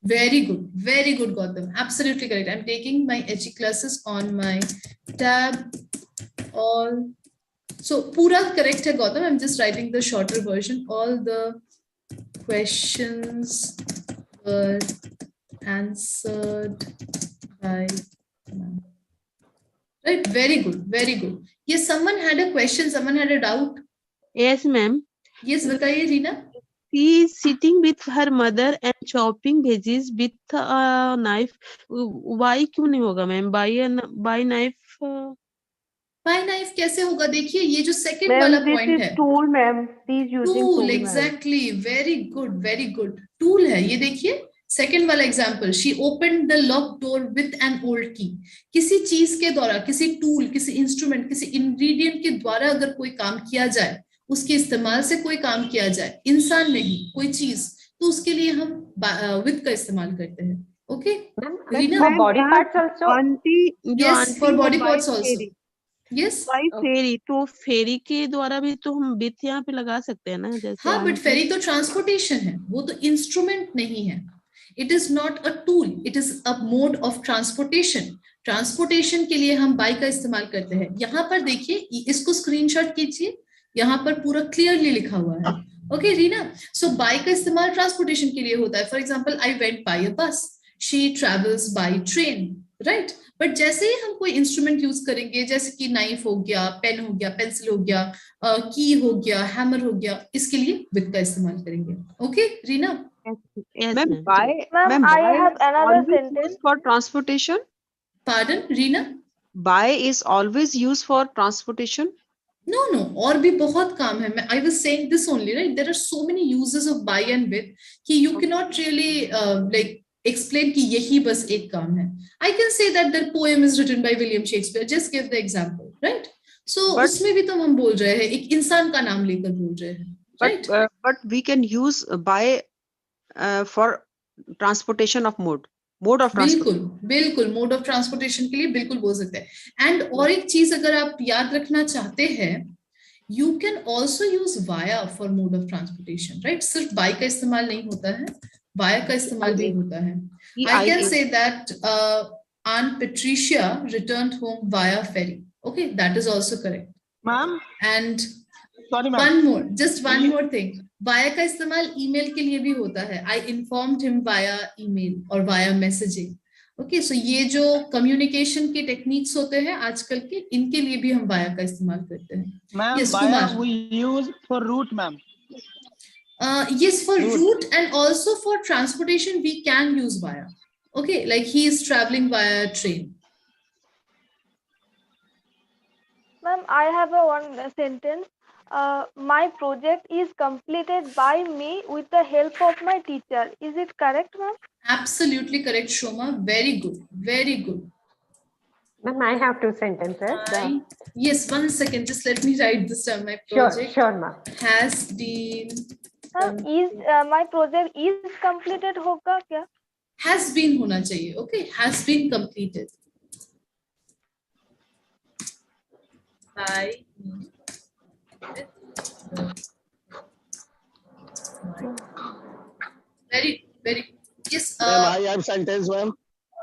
Very good, Gautam. Absolutely correct. I'm taking my HE classes on my tab. All. So, पूरा correct है, Gautam. I'm just writing the shorter version. All the questions were answered by ma'am. Right? Very good. Yes, someone had a question. Someone had a doubt. Yes, ma'am. Yes, बताइए, Reena. She is sitting with her mother and chopping veggies with a knife. Why क्यों नहीं होगा ma'am? By knife. By knife कैसे होगा? देखिए ये जो second वाला point है. Tool, ma'am. She's using tool. Exactly. Very good. Tool है. ये देखिए. Second वाला example. She opened the locked door with an old key. किसी चीज के द्वारा, किसी tool, किसी instrument, किसी ingredient के द्वारा अगर कोई काम किया जाए, उसके इस्तेमाल से कोई काम किया जाए, इंसान नहीं, कोई चीज, तो उसके लिए हम with का इस्तेमाल करते हैं. Okay? For body parts also. Yes, for body parts also. Yes. फेरी, तो फेरी के द्वारा भी तो हम विथ यहाँ पे लगा सकते हैं ना, जैसे. हाँ, बट फेरी तो ट्रांसपोर्टेशन है, वो तो इंस्ट्रूमेंट नहीं है. It is not a tool, it is a mode of transportation. Transportation के लिए हम बाय का इस्तेमाल करते हैं। यहाँ पर देखिए, इसको स्क्रीनशॉट कीजिए, यहाँ पर पूरा क्लियरली लिखा हुआ है। ओके रीना, सो बाय का इस्तेमाल ट्रांसपोर्टेशन के लिए होता है। For example, I went by a bus, she travels by train, right. But जैसे ही हम कोई इंस्ट्रूमेंट यूज करेंगे, जैसे कि नाइफ हो गया, पेन हो गया, पेंसिल हो गया, की हो गया, हैमर हो गया, इसके लिए विद का इस्तेमाल करेंगे। Okay Reena? Ma'am, by I have another sentence for transportation. Pardon, Reena? By is always used for transportation. No, और भी बहुत काम है। I was saying this only, right? There are so many uses of by and with कि you cannot really like explain कि यही बस एक काम है। I can say that the poem is written by William Shakespeare. Just give the example, right? So उसमें भी तो हम बोल रहे हैं, एक इंसान का नाम लेकर बोल रहे हैं, right? But we can use by for transportation of mode of transportation. बिल्कुल मोड ऑफ ट्रांसपोर्टेशन के लिए बिल्कुल बोल सकते हैं। एंड और एक चीज अगर आप याद रखना चाहते हैं, you can also use via for mode of transportation, right. सिर्फ बाय का इस्तेमाल नहीं होता है, वाया का इस्तेमाल भी होता है। I can say that Aunt Patricia returned home via ferry. Okay, that is also correct, ma'am. And sorry ma'am, one more thing, via का इस्तेमाल ईमेल के लिए भी होता है। आई इन्फॉर्म्ड हिम वाया ईमेल और वाया मैसेजिंग। ओके, सो ये जो कम्युनिकेशन के टेक्निक्स होते हैं आजकल के, इनके लिए भी हम वाया का इस्तेमाल करते हैं। Ma'am, yes, via we use for route, ma'am. Yes, for route and also for transportation we can use via. Okay, like he is traveling via train. Ma'am, I have one sentence. My project is completed by me with the help of my teacher. Is it correct, ma'am? Absolutely correct, Shoma. Very good. Very good. Ma'am, I have 2 sentences. Yes, 1 second. Just let me write this down. My project sure, ma'am. has been. Is my project is completed होगा क्या? Has been होना चाहिए. Okay, has been completed. By me. Very yes. I have sentence, ma'am.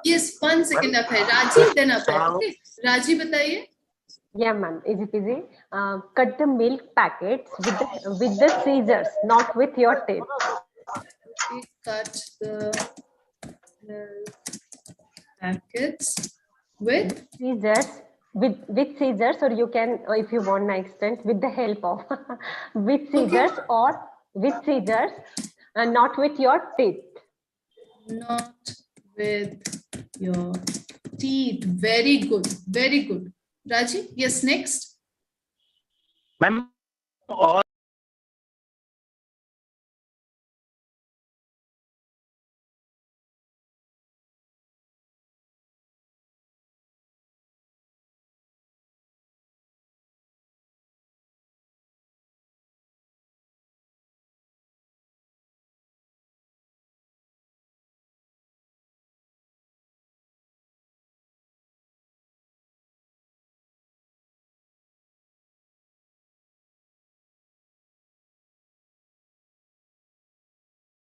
Yes, 1 second up है। राजी then up है। Okay, राजी बताइए। Yeah, ma'am. Easy peasy. Cut the milk packets with the scissors, not with your teeth. Okay, cut the milk packets with scissors. With scissors, or you can, if you want an extent, with the help of with scissors, okay. Or with scissors, not with your teeth. Not with your teeth. Very good, very good. Raji, yes, next. Ma'am, all